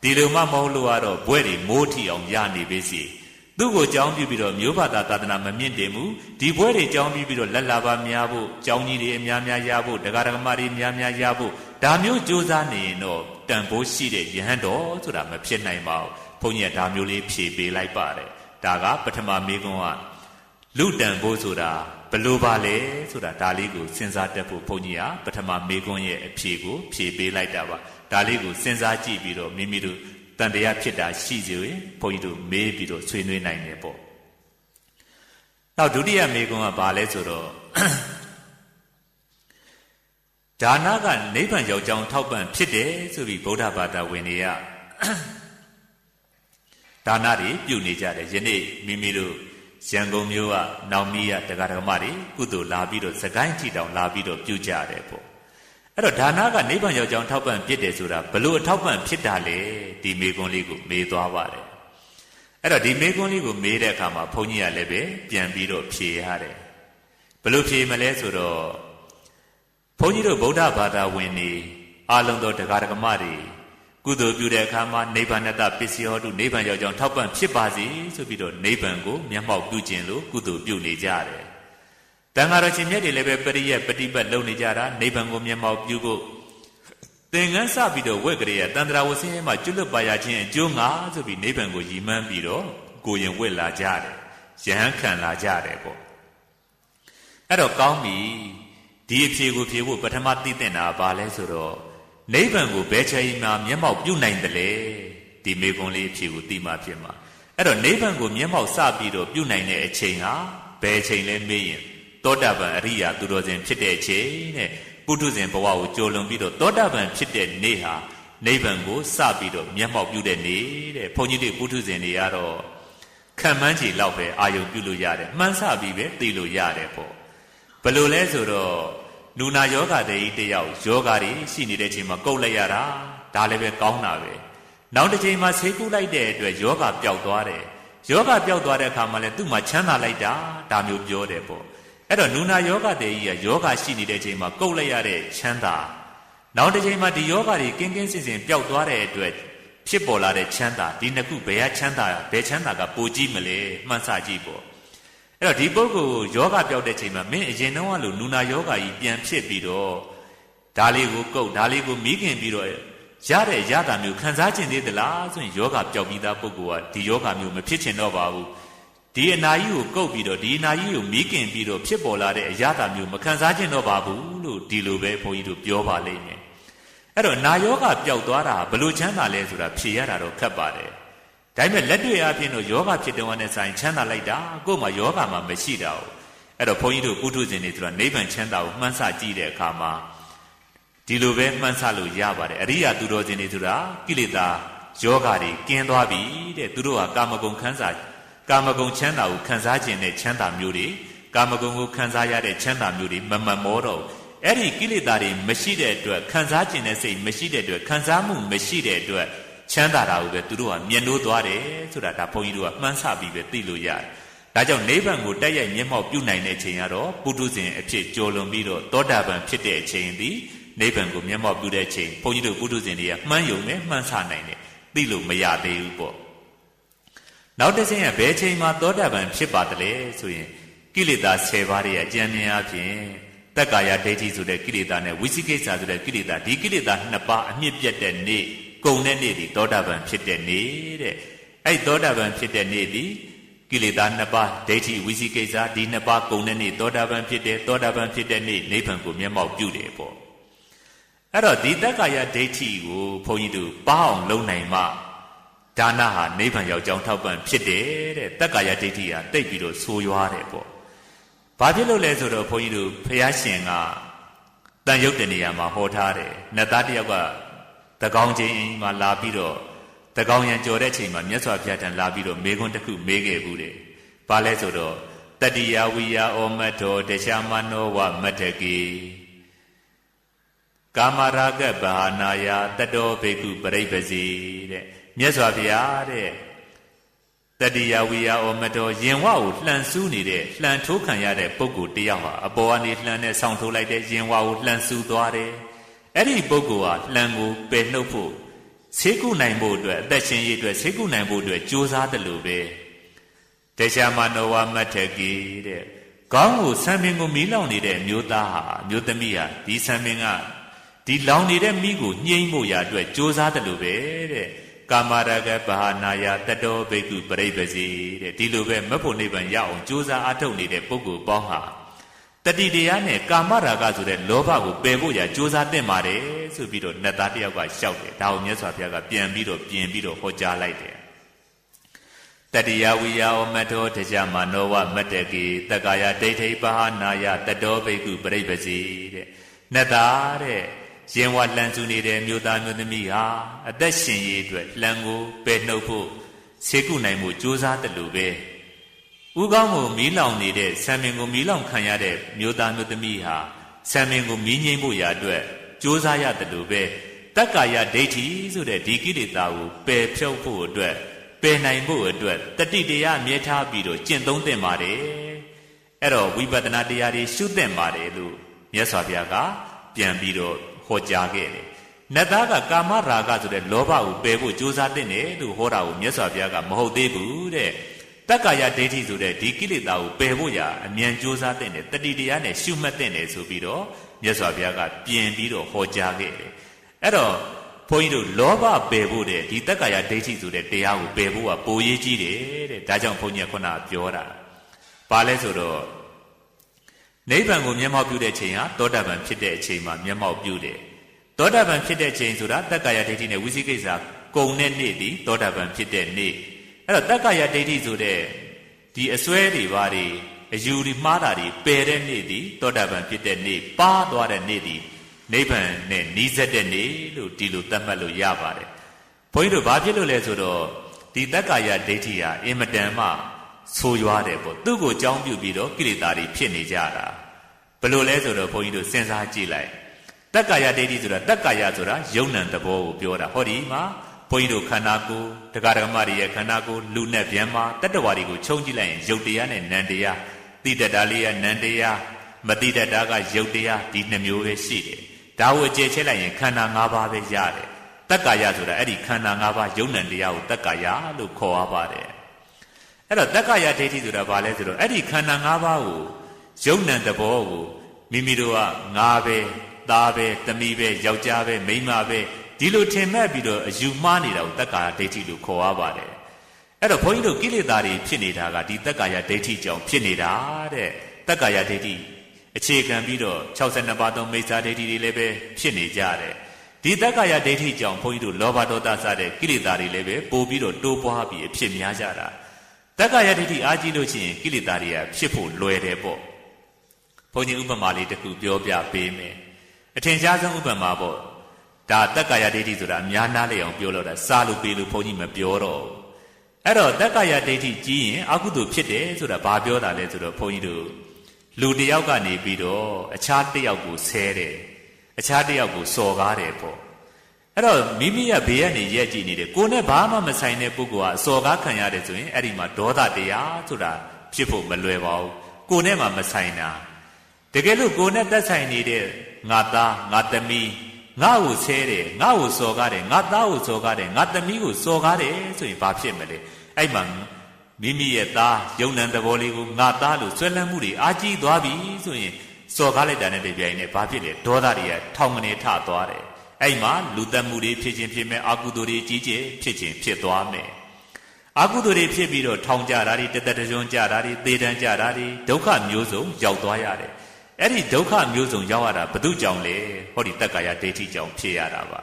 ဒီလိုမှမဟုတ်လို့ကတော့ဘွဲတွေမိုးထီအောင်ရနေပါစေသူ့ကိုကြောင်းပြပြီးတော့မျိုးဘာသာသာသနာမမြင့်တင်ဘူးဒီဘွဲတွေကြောင်းပြပြီးတော့လက်လာပါများဖို့ကြောင်းကြီးတွေအများများရဖို့တရားဓမ္မတွေများများရဖို့ဒါမျိုးကြိုးစားနေရင်တော့တန်ဖိုးရှိတဲ့ယဟန်တော်ဆိုတာမဖြစ်နိုင်ပါဘူးဘုန်းကြီးကဒါမျိုးလေးဖြေပေးလိုက်ပါတယ်ဒါကပထမမေကွန်းကလူတန်ဖိုးဆိုတာဘလို့ပါလဲဆိုတာဒါလေးကိုစဉ်းစားတတ်ဖို့ဘုန်းကြီးကပထမမေကွန်းရဲ့အဖြေကိုဖြေပေးလိုက်တာပါဒါလေးကိုစဉ်းစားကြည့်ပြီးတော့မိမိတို့တန်တရားဖြစ်တာရှိစေရင်ဘုန်းကြီးတို့မေးပြီးတော့ဆွေးနွေးနိုင်တယ်ပေါ့နောက်ဒုတိယမေကွန်းကဘာလဲဆိုတော့ဒါနကနိဗ္ဗာန်ရောက်ကြောင်းထောက်ပံ့ဖြစ်တယ်ဆိုပြီးဗုဒ္ဓဘာသာဝင်တွေကဒါနတွေပြုနေကြတယ်ယနေ့မိမိတို့ရန်ကုန်မြို့ကနောင်မီးရတရားဓမ္မတွေကုသိုလ်လာပြီးတော့စကိုင်းထီတောင်လာပြီးတော့ပြုကြတယ်ပေါ့အဲ့တော့ဒါနကနိဗ္ဗာန်ရောက်ကြောင်းထောက်ပံ့ဖြစ်တယ်ဆိုတာဘလို့အထောက်ပံ့ဖြစ်တာလဲဒီမေကွန်းလေးကိုမေးသွားပါတယ်အဲ့တော့ဒီမေကွန်းလေးကိုမေးတဲ့အခါမှာဘုန်းကြီးကလည်းပဲပြန်ပြီးတော့ဖြေရတယ်ဘလို့ဖြေမလဲဆိုတော့ဘုန်းကြီးတို့ဗုဒ္ဓဘာသာဝင်တွေအလုံးသောတရားဓမ္မတွေကုသိုလ်ပြုတဲ့အခါမှာနိဗ္ဗာန်တပစ္စည်းဟောတုနိဗ္ဗာန်ရောက်ကြောင်းထောက်ပံ့ဖြစ်ပါစေဆိုပြီးတော့နိဗ္ဗာန်ကိုမျက်မှောက်ပြုခြင်းလို့ကုသိုလ်ပြုနေကြတယ်တန်ဃာတော်ရှင်မြတ်တွေလည်းပဲပရိယတ်ပฏิပတ်လုပ်နေကြတာနိဗ္ဗာန်ကိုမျက်မှောက်ပြုဖို့သင်္ကန်းစပြီးတော့ဝက်ကလေးကတန်ត្រာဝဆင်းရဲမှာကျွတ်လွတ်ပါရခြင်းအကျိုးငါဆိုပြီးနိဗ္ဗာန်ကိုရည်မှန်းပြီးတော့ကိုရင်ဝက်လာကြတယ်ယဟန်ခံလာကြတယ်ပေါ့အဲ့တော့ကောင်းပြီဒီအဖြေကိုဖြေဖို့ပထမသိတဲ့နာဘာလဲဆိုတော့နိဗ္ဗာန်ကိုဘယ်ချိန်မှမျက်မှောက်ပြုနိုင်တယ်လေဒီမေကွန်လေးအဖြေကိုသိမှဖြစ်မှာအဲ့တော့နိဗ္ဗာန်ကိုမျက်မှောက်စပြီးတော့ပြုနိုင်တဲ့အချိန်ဟာဘယ်ချိန်လဲမေးရင်သောတာပန်အရိယာသူတော်စင်ဖြစ်တဲ့အချိန်တဲ့ပုထုဇဉ်ဘဝကိုကြိုလွန်ပြီးတော့သောတာပန်ဖြစ်တဲ့နေ့ဟာနိဗ္ဗာန်ကိုစပြီးတော့မျက်မှောက်ပြုတဲ့နေ့တဲ့ဘုန်းကြီးတွေပုထုဇဉ်တွေကတော့ခံမှန်းချီလောက်ပဲအာယုံပြုလို့ရတယ်မှန်းဆပြီးပဲသိလို့ရတယ်ပေါ့ဘယ်လိုလဲဆိုတော့လူနာယောဂတဲ့ကြီးတယောက်ယောဂတွေရှိနေတဲ့ချိန်မှာကုတ်လိုက်ရတာဒါလည်းပဲကောင်းတာပဲနောက်တစ်ချိန်မှာဆေးကုလိုက်တဲ့အတွက်ယောဂပျောက်သွားတယ်ယောဂပျောက်သွားတဲ့အခါမှာလည်းသူ့မှာချမ်းသာလိုက်တာဒါမျိုးပြောတယ်ပေါ့အဲ့တော့နူနာယောဂတဲ့ကြီးကယောဂရှိနေတဲ့ချိန်မှာကုတ်လိုက်ရတဲ့ချမ်းသာနောက်တစ်ချိန်မှာဒီယောဂတွေကင်းကင်းစင်စင်ပျောက်သွားတဲ့အတွက်ဖြစ်ပေါ်လာတဲ့ချမ်းသာဒီနှစ်ခုဘယ်ကချမ်းသာဘယ်ချမ်းသာကပိုကြီးမလဲမှန်းဆကြည့်ပေါ့အဲ့တော့ဒီပုဂ္ဂိုလ်ယောဂပျောက်တဲ့ချိန်မှာမင်းအရင်တုန်းကလို့နူနာယောဂကြီးပြန်ဖြစ်ပြီးတော့ဒါလေးကိုကုတ်ဒါလေးကိုမိခင်ပြီးတော့ရတဲ့ရတာမျိုးခံစားကျင်သေးသလားဆိုရင်ယောဂပျောက်ပြီးသားပုဂ္ဂိုလ်ကဒီယောဂမျိုးမဖြစ်ချင်တော့ပါဘူးဒီအနာကြီးကိုကုတ်ပြီးတော့ဒီအနာကြီးကိုမိခင်ပြီးတော့ဖြစ်ပေါ်လာတဲ့အရာတာမျိုးမခံစားကျင်တော့ပါဘူးလို့ဒီလိုပဲဘုန်းကြီးတို့ပြောပါလိမ့်မယ်အဲ့တော့နာယောဂပျောက်သွားတာဘလို့ချမ်းသာလဲဆိုတာဖြေရတာတော့ခက်ပါတယ်ဒါပေမဲ့လက်တွေ့အဖြစ်တော့ယောဂဖြစ်တဲ့ဝန်နဲ့ဆိုင်ချမ်းသာလိုက်တာကို့မှာယောဂမှာမရှိတာဘူးအဲ့တော့ဘုန်းကြီးတို့ပုထုဇဉ်တွေဆိုတာနိဗ္ဗာန်ချမ်းသာကိုမှန်းဆကြည့်တဲ့အခါမှာဒီလိုပဲမှန်းဆလို့ရပါတယ်အရိယာသူတော်စင်တွေဆိုတာကိလေသာယောဂတွေကင်းသွားပြီတဲ့သူတို့ဟာကာမဂုဏ်ခန်းစားကာမဂုဏ်ချမ်းသာကိုခံစားခြင်းနဲ့ချမ်းသာမျိုးတွေကာမဂုဏ်ကိုခံစားရတဲ့ချမ်းသာမျိုးတွေမမှန်မောတော့ အဲ့ဒီကိလေသာတွေမရှိတဲ့အတွက်ခံစားခြင်းတဲ့စိတ်မရှိတဲ့အတွက်ခံစားမှုမရှိတဲ့အတွက်ချမ်းသာတာကိုပဲသူတို့ကမြင်လို့သွားတယ်ဆိုတာဒါဘုန်းကြီးတို့ကမှန်းဆပြီးပဲသိလို့ရတယ်ဒါကြောင့်နိဗ္ဗာန်ကိုတိုက်ရိုက်မျက်မှောက်ပြုနိုင်တဲ့အချိန်ကတော့ပုထုဇဉ်အဖြစ်ကျော်လွန်ပြီးတော့သောတာပန်ဖြစ်တဲ့အချိန်သည်နိဗ္ဗာန်ကိုမျက်မှောက်ပြုတဲ့အချိန်ဘုန်းကြီးတို့ပုထုဇဉ်တွေကမှန်းယုံနဲ့မှန်းဆနိုင်တယ်သိလို့မရသေးဘူးပေါ့နောက်တစ်ဆင့်ကဘယ်ချိန်မှာသောတာပန်ဖြစ်ပါတယ်လဲဆိုရင်ကိလေသာ10ပါးရဲ့အကျဉ်းမြင်အဖြစ်တက္ကာယဒိဋ္ဌိဆိုတဲ့ကိလေသာနဲ့ဝိသိကိစ္စဆိုတဲ့ကိလေသာဒီကိလေသာ2ပါးအမြင့်ပြတ်တဲ့နေ့ကုန်တဲ့နေ့ဒီသောတာပန်ဖြစ်တဲ့နေ့တဲ့အဲ့သောတာပန်ဖြစ်တဲ့နေ့ဒီကိလေသာ2ပါးဒိဋ္ဌိဝိသိကိစ္စဒီ2ပါးကုန်တဲ့နေ့သောတာပန်ဖြစ်တဲ့သောတာပန်ဖြစ်တဲ့နေ့နိဗ္ဗာန်ကိုမျက်မှောက်ပြုတယ်ပေါ့အဲ့တော့ဒီတက္ကာယဒိဋ္ဌိကိုဘုန်းကြီးတို့ပါအောင်လုပ်နိုင်မှဒါနဟာနိဗ္ဗာန်ရောက်ကြောင်းထောက်ပံ့ဖြစ်တယ်တဲ့တက္ကာယဒိဋ္ဌိဟာတိတ်ပြီးတော့ဆိုးရွားတယ်ပေါ့ဘာဖြစ်လို့လဲဆိုတော့ဘုန်းကြီးတို့ဖျားရှင်ကတန်ရုပ်တနေရာမှာဟောထားတယ်နတ်သားတယောက်ကတကောင်ချင်းမှာလာပြီးတော့တကောင်ရံကြော်တဲ့ချိန်မှာမြတ်စွာဘုရားထံလာပြီးတော့မေခွန်းတစ်ခုမေးခဲ့ဘူးတယ်ဘာလဲဆိုတော့တတိယဝိယဩမတ်တော်တရားမနောဝမတ္တကေကာမရာဂဘာနာယတတောဘေကုပရိပ္ပစီတဲ့မြတ်စွာဘုရားတဲ့တတိယဝိယဩမတော်ရင်ဝကိုလှန်ဆူးနေတဲ့လှန်ထိုးခံရတဲ့ပုဂ္ဂိုလ်တယောက်ဟာအပေါ်ကနေလှန်နဲ့ဆောင်းထိုးလိုက်တဲ့ရင်ဝကိုလှန်ဆူးသွားတယ်အဲ့ဒီပုဂ္ဂိုလ်ဟာလှန်ကိုပယ်နှုတ်ဖို့ဆေးကုနိုင်ဖို့အတွက်အသက်ရှင်ရေးအတွက်ဆေးကုနိုင်ဖို့အတွက်ကြိုးစားတယ်လို့ပဲတရားမနောဝမတ္ထကေတဲ့ခေါင်းကိုဆံပင်ကိုမီးလောင်နေတဲ့မျိုးသားဟာမျိုးသမီးဟာဒီဆံပင်ကဒီလောင်နေတဲ့မိကိုညှိမ့်ဖို့ရာအတွက်ကြိုးစားတယ်လို့ပဲတဲ့ကာမရာဂဘာနာယတတောဘေကုပရိပ္ပစီတဲ့ဒီလိုပဲမဖို့နိဗ္ဗာန်ရအောင်ကြိုးစားအားထုတ်နေတဲ့ပုဂ္ဂိုလ်ပေါင်းဟာတတိတရားနဲ့ကာမရာဂဆိုတဲ့လောဘကိုပယ်ဖို့ရာကြိုးစားသင့်ပါတယ်ဆိုပြီးတော့နတ်သားတယောက်ကရှောက်တယ်ဒါကိုမြတ်စွာဘုရားကပြန်ပြီးတော့ဟောကြားလိုက်တယ်တတိယဝိယဩမတ္တောတရားမနောဝမတ္တကေတက္ကာယဒိဋ္ဌိဘာနာယတတောဘေကုပရိပ္ပစီတဲ့နတ်သားတဲ့ရင်ဝလှန်စုနေတဲ့မြို့သားမြို့သမီးဟာအသက်ရှင်ရေးအတွက်လှန်ကိုပယ်နှုတ်ဖို့ဆေးကုနိုင်မှုကြိုးစားတယ်လို့ပဲဥကောင်းကိုမီးလောင်နေတဲ့ဆံပင်ကိုမီးလောင်ခံရတဲ့မြို့သားမြို့သမီးဟာဆံပင်ကိုမီးငြိမ်းဖို့ရာအတွက်ကြိုးစားရတယ်လို့ပဲတက္ကာယဒိဋ္ဌိဆိုတဲ့ဒီကိလေသာကိုပယ်ဖြုတ်ဖို့အတွက်ပယ်နိုင်ဖို့အတွက်တတိတရားမြဲထားပြီးတော့ကျင့်သုံးသင့်ပါတယ်အဲ့တော့ဝိပဿနာတရားတွေရှုသင့်ပါတယ်လို့မြတ်စွာဘုရားကပြန်ပြီးတော့ဟောကြားခဲ့တယ်နတ်သားကကာမရာဂဆိုတဲ့လောဘကိုပယ်ဖို့ကြိုးစားတဲ့တယ်လို့ဟောတာကိုမြတ်စွာဘုရားကမဟုတ်သေးဘူးတဲ့တက္ကာယဒိဋ္ဌိဆိုတဲ့ဒီကိလေသာကိုပယ်ဖို့ရာအမြန်ကြိုးစားတဲ့တယ်တတိတရားနဲ့ရှုမှတ်တဲ့တယ်ဆိုပြီးတော့မြတ်စွာဘုရားကပြင်ပြီးတော့ဟောကြားခဲ့တယ်အဲ့တော့ဘုန်းကြီးတို့လောဘပယ်ဖို့တဲ့ဒီတက္ကာယဒိဋ္ဌိဆိုတဲ့တရားကိုပယ်ဖို့ကပိုရေးကြီးတယ်တဲ့ဒါကြောင့်ဘုန်းကြီးကခုနပြောတာဘာလဲဆိုတော့နိဗ္ဗာန်ကိုမျက်မှောက်ပြုတဲ့ချိန်ဟာသောတာပန်ဖြစ်တဲ့အချိန်မှာမျက်မှောက်ပြုတယ်သောတာပန်ဖြစ်တဲ့ချိန်ဆိုတာတက္ကာယဒိဋ္ဌိနဲ့ဝိသိကိစ္စကုံတဲ့နေ့ဒီသောတာပန်ဖြစ်တဲ့နေ့အဲ့တော့တက္ကာယဒိဋ္ဌိဆိုတဲ့ဒီအစွဲတွေဘာတွေအယူတွေမှားတာတွေပယ်တဲ့နေ့ဒီသောတာပန်ဖြစ်တဲ့နေ့ပါသွားတဲ့နေ့ဒီနိဗ္ဗာန်နဲ့နီးစပ်တဲ့နေ့လို့ဒီလိုသတ်မှတ်လို့ရပါတယ်ဘုန်းကြီးတို့ဘာဖြစ်လို့လဲဆိုတော့ဒီတက္ကာယဒိဋ္ဌိဟာအင်မတန်မှဆိုးရွားတယ်ပေါ့သူ့ကိုကြောင်းပြုပြီးတော့ကိလေသာတွေဖြစ်နေကြတာဘယ်လိုလဲဆိုတော့ဘုန်းကြီးတို့စဉ်းစားကြည့်လိုက်တက္ကာယဒိဋ္ဌိဆိုတာတက္ကာယဆိုတာယုံ nant သဘောကိုပြောတာဟောဒီမှာဘုန်းကြီးတို့ခန္ဓာကိုယ်တရားဓမ္မတွေရဲ့ခန္ဓာကိုယ်လူနဲ့ဗျံမှာတတ္တဝါတွေကိုခြုံကြည့်လိုက်ရင်ယုတ်တရားနဲ့နံတရားသိတတ်တာလေးကနံတရားမသိတတ်တာကယုတ်တရားဒီနှမျိုးပဲရှိတယ်ဒါကိုအကျေချဲလိုက်ရင်ခန္ဓာ၅ပါးပဲရတယ်တက္ကာယဆိုတာအဲ့ဒီခန္ဓာ၅ပါးယုံ nant တရားကိုတက္ကာယလို့ခေါ်ရပါတယ်အဲ့တော့တက္ကာယဒိဋ္ဌိဆိုတာဘာလဲဆိုတော့အဲ့ဒီခန္ဓာ၅ပါးကိုယုံ nant သဘောကိုမိမိတို့ကငါပဲသားပဲသမီးပဲယောက်ျားပဲမိန်းမပဲဒီလိုထင်မှတ်ပြီးတော့အယူမှားနေတာကိုတက္ကာယဒိဋ္ဌိလို့ခေါ်ရပါတယ်အဲ့တော့ဘုန်းကြီးတို့ကိလေသာတွေဖြစ်နေတာကဒီတက္ကာယဒိဋ္ဌိကြောင့်ဖြစ်နေတာတဲ့တက္ကာယဒိဋ္ဌိအခြေခံပြီးတော့62ပါးသောမိစ္ဆာဒိဋ္ဌိတွေလည်းပဲဖြစ်နေကြတယ်ဒီတက္ကာယဒိဋ္ဌိကြောင့်ဘုန်းကြီးတို့လောဘဒေါသစတဲ့ကိလေသာတွေလည်းပဲပို့ပြီးတော့တိုးပွားပြီးအဖြစ်များကြတာတက္ကာယဒိဋ္ဌိအားကြီးလို့ရှိရင်ကိလေသာတွေကဖြစ်ဖို့လွယ်တယ်ပေါ့ဘုန်းကြီးဥပမာလေးတစ်ခုပြောပြပေးမယ်အထင်ရှားဆုံးဥပမာပေါ့ဒါတက္ကာယဒိဋ္ဌိဆိုတာအများနာလေအောင်ပြောလို့တာစားလို့ပေးလို့ဘုန်းကြီးမပြောတော့အဲ့တော့တက္ကာယဒိဋ္ဌိကြီးရင်အကုသိုလ်ဖြစ်တယ်ဆိုတာဘာပြောတာလဲဆိုတော့ဘုန်းကြီးတို့ လူတယောက်ကနေပြီးတော့အခြားတယောက်ကိုဆဲတယ်အခြားတယောက်ကိုစော်ကားတယ်ပေါ့အဲ့တော့မိမိရဲ့ဘေးကနေရက်ကြည့်နေတယ်ကိုယ်နဲ့ဘာမှမဆိုင်တဲ့ပုဂ္ဂိုလ်ကအစော်ကားခံရတယ်ဆိုရင်အဲ့ဒီမှာဒေါသတရားဆိုတာဖြစ်ဖို့မလွယ်ပါဘူးကိုယ်နဲ့မှမဆိုင်တာတကယ်လို့ကိုယ်နဲ့သက်ဆိုင်နေတဲ့ငါသားငါသမီးငါ့ကိုဆဲတယ်ငါ့ကိုစော်ကားတယ်ငါသားကိုစော်ကားတယ်ငါသမီးကိုစော်ကားတယ်ဆိုရင်ဘာဖြစ်မလဲအဲ့မှာမိမိရဲ့သားယုံနံသဘောလေးကိုငါသားလို့ဆွဲလန်းမှုတွေအာကြီးသွားပြီဆိုရင်စော်ကားလိုက်တာနဲ့တပြိုင်နက်ဘာဖြစ်လဲဒေါသတွေကထောင်ကနေထသွားတယ်အဲ့မှာလူသက်မှုတွေဖြစ်ခြင်းဖြစ်မဲ့အကုသိုလ်တွေကြီးကျယ်ဖြစ်ခြင်းဖြစ်သွားမယ်အကုသိုလ်တွေဖြစ်ပြီးတော့ထောင်ကြတာတွေတသက်တကြွကြတာတွေသေတန်းကြတာတွေဒုက္ခမျိုးစုံရောက်သွားရတယ်အဲ့ဒီဒုက္ခမျိုးစုံရောက်ရတာဘု து ကြောင့်လေဟောဒီတက္ကာယဒိဋ္ဌိကြောင့်ဖြစ်ရတာပါ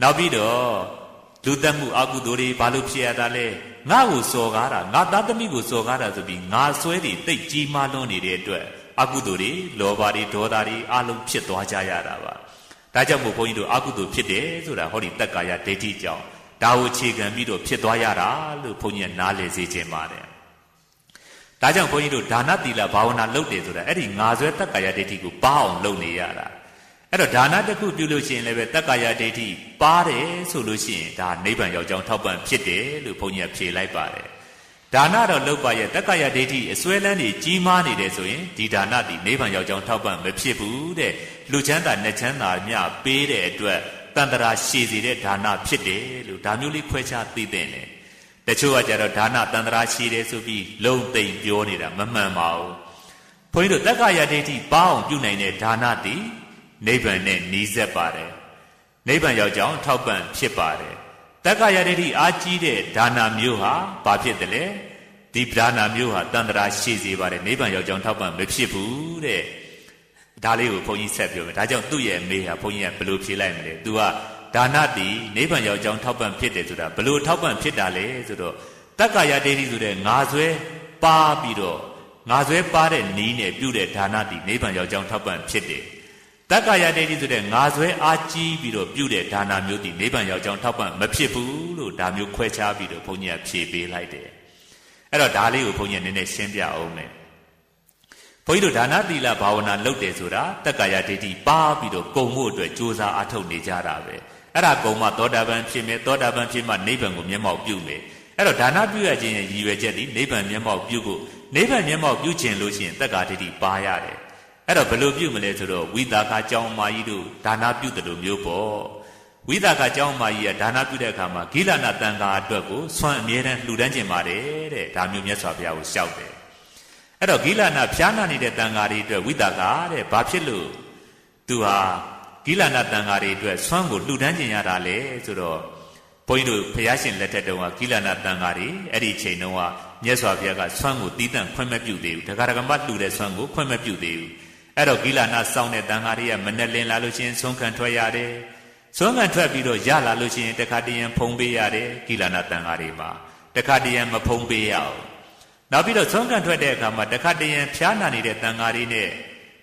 နောက်ပြီးတော့လူသက်မှုအကုသိုလ်တွေဘာလို့ဖြစ်ရတာလဲငါ့ကိုစော်ကားတာငါသားသမီးကိုစော်ကားတာဆိုပြီးငါဆွဲတွေတိတ်ကြီးမားလွန်းနေတဲ့အတွက်အကုသိုလ်တွေလောဘတွေဒေါသတွေအလုံးဖြစ်သွားကြရတာပါဒါကြောင့်မို့ဘုန်းကြီးတို့အကုသိုလ်ဖြစ်တယ်ဆိုတာဟောဒီတက္ကာယဒိဋ္ဌိကြောင့်ဒါကိုအခြေခံပြီးတော့ဖြစ်သွားရတာလို့ဘုန်းကြီးကနားလည်စေခြင်းပါတယ်ဒါကြောင့်ဘုန်းကြီးတို့ဒါနသီလဘာဝနာလုပ်တယ်ဆိုတာအဲ့ဒီငါဆွဲတက္ကာယဒိဋ္ဌိကိုပါအောင်လုပ်နေရတာအဲ့တော့ဒါနတစ်ခုပြုလို့ရှိရင်လည်းပဲတက္ကာယဒိဋ္ဌိပါတယ်ဆိုလို့ရှိရင်ဒါနိဗ္ဗာန်ရောက်ကြောင်းထောက်ပံ့ဖြစ်တယ်လို့ဘုန်းကြီးကဖြေလိုက်ပါတယ်ဒါနတော့လုပ်ပါရဲ့တက္ကာယဒိဋ္ဌိအစွဲလန်းတွေကြီးမားနေတယ်ဆိုရင်ဒီဒါနသည်နိဗ္ဗာန်ရောက်ကြောင်းထောက်ပံ့မဖြစ်ဘူးတဲ့လူချမ်းသာနဲ့ချမ်းသာမြပေးတဲ့အတွက်တန်တရာရှည်စေတဲ့ဒါနဖြစ်တယ်လို့ဒါမျိုးလေးခွဲခြားသိတဲ့တယ်တချို့ကကြတော့ဒါနတန်တရာရှည်တယ်ဆိုပြီးလုံသိမ့်ပြောနေတာမမှန်ပါဘူးဘုန်းကြီးတို့တက္ကာယဒိဋ္ဌိပါအောင်ပြုနိုင်တဲ့ဒါနသည်နိဗ္ဗာန်နဲ့နီးစပ်ပါတယ်နိဗ္ဗာန်ရောက်ကြောင်းထောက်ပံ့ဖြစ်ပါတယ်တက္ကာယဒိဋ္ဌိအားကြီးတဲ့ဒါနမျိုးဟာဘာဖြစ်တယ်လဲဒီဒါနမျိုးဟာတန်တရာရှည်စေပါတယ်နိဗ္ဗာန်ရောက်ကြောင်းထောက်ပံ့မဖြစ်ဘူးတဲ့ဒါလေးကိုဘုန်းကြီးဆက်ပြောမယ်ဒါကြောင့်သူ့ရဲ့အမေဟာဘုန်းကြီးကဘယ်လိုဖြေလိုက်မလဲသူကဒါနတိနိဗ္ဗာန်ရောက်ကြောင်းထောက်ပံ့ဖြစ်တယ်ဆိုတာဘယ်လိုထောက်ပံ့ဖြစ်တာလဲဆိုတော့တက္ကာယဒိဋ္ဌိဆိုတဲ့ငါဆွဲပါပြီးတော့ငါဆွဲပါတဲ့နီးနဲ့ပြုတဲ့ဒါနတိနိဗ္ဗာန်ရောက်ကြောင်းထောက်ပံ့ဖြစ်တယ်တက္ကာယဒိဋ္ဌိဆိုတဲ့ငါဆွဲအားကြီးပြီးတော့ပြုတဲ့ဒါနမျိုးတိနိဗ္ဗာန်ရောက်ကြောင်းထောက်ပံ့မဖြစ်ဘူးလို့ဒါမျိုးခွဲခြားပြီးတော့ဘုန်းကြီးကဖြေပေးလိုက်တယ်အဲ့တော့ဒါလေးကိုဘုန်းကြီးကနည်းနည်းရှင်းပြအောင်မယ်ဘုန်းကြီးတို့ဒါနသီလဘာဝနာလုပ်တယ်ဆိုတာတက္ကာယဒိဋ္ဌိပါပြီးတော့ကုံမှုအတွက်ကြိုးစားအားထုတ်နေကြတာပဲအဲ့ဒါကုံမှသောတာပန်ဖြစ်မယ်သောတာပန်ဖြစ်မှနိဗ္ဗာန်ကိုမျက်မှောက်ပြုမယ်အဲ့တော့ဒါနပြုရခြင်းရဲ့ရည်ရွယ်ချက်ဒီနိဗ္ဗာန်မျက်မှောက်ပြုဖို့နိဗ္ဗာန်မျက်မှောက်ပြုခြင်းလို့ရှိရင်တက္ကာဒိဋ္ဌိပါရတယ်အဲ့တော့ဘယ်လိုပြုမလဲဆိုတော့ဝိသကာကျောင်းမာကြီးတို့ဒါနပြုတယ်လို့မျိုးပေါ့ဝိသကာကျောင်းမာကြီးကဒါနပြုတဲ့အခါမှာဂိလနာတန်ခါအတွက်ကိုဆွမ်းအမြဲတမ်းလှူဒန်းခြင်းပါတယ်တဲ့ဒါမျိုးမြတ်စွာဘုရားကိုလျှောက်တယ်အဲ့တော့ဂိလနာဖျားနာနေတဲ့တန်ခါတွေအတွက်ဝိသကာတဲ့ဘာဖြစ်လို့သူဟာဂိလနာတန်ခါတွေအတွက်ဆွမ်းကိုလှူဒန်းခြင်းရတာလေဆိုတော့ဘုန်းကြီးတို့ဘုရားရှင်လက်ထက်တုန်းကဂိလနာတန်ခါတွေအဲ့ဒီအချိန်တုန်းကမြတ်စွာဘုရားကဆွမ်းကိုတီးတန့်ခွင့်မပြုသေးဘူးဒကာဒကမလှူတဲ့ဆွမ်းကိုခွင့်မပြုသေးဘူးအဲ့တော့ဂိလနာစောင်းတဲ့တန်ခါတွေကမနဲ့လင်းလာလို့ရှိရင်ဆုံးခံထွက်ရတယ်ဆုံးခံထွက်ပြီးတော့ရလာလို့ရှိရင်တခါတည်းရန်ဖုံးပေးရတယ်ဂိလနာတန်ခါတွေမှာတခါတည်းရန်မဖုံးပေးရအောင်နောက်ပြီးတော့ဆုံးခံထွက်တဲ့အခါမှာတခါတည်းရန်ဖျားနာနေတဲ့တန်ခါတွေနဲ့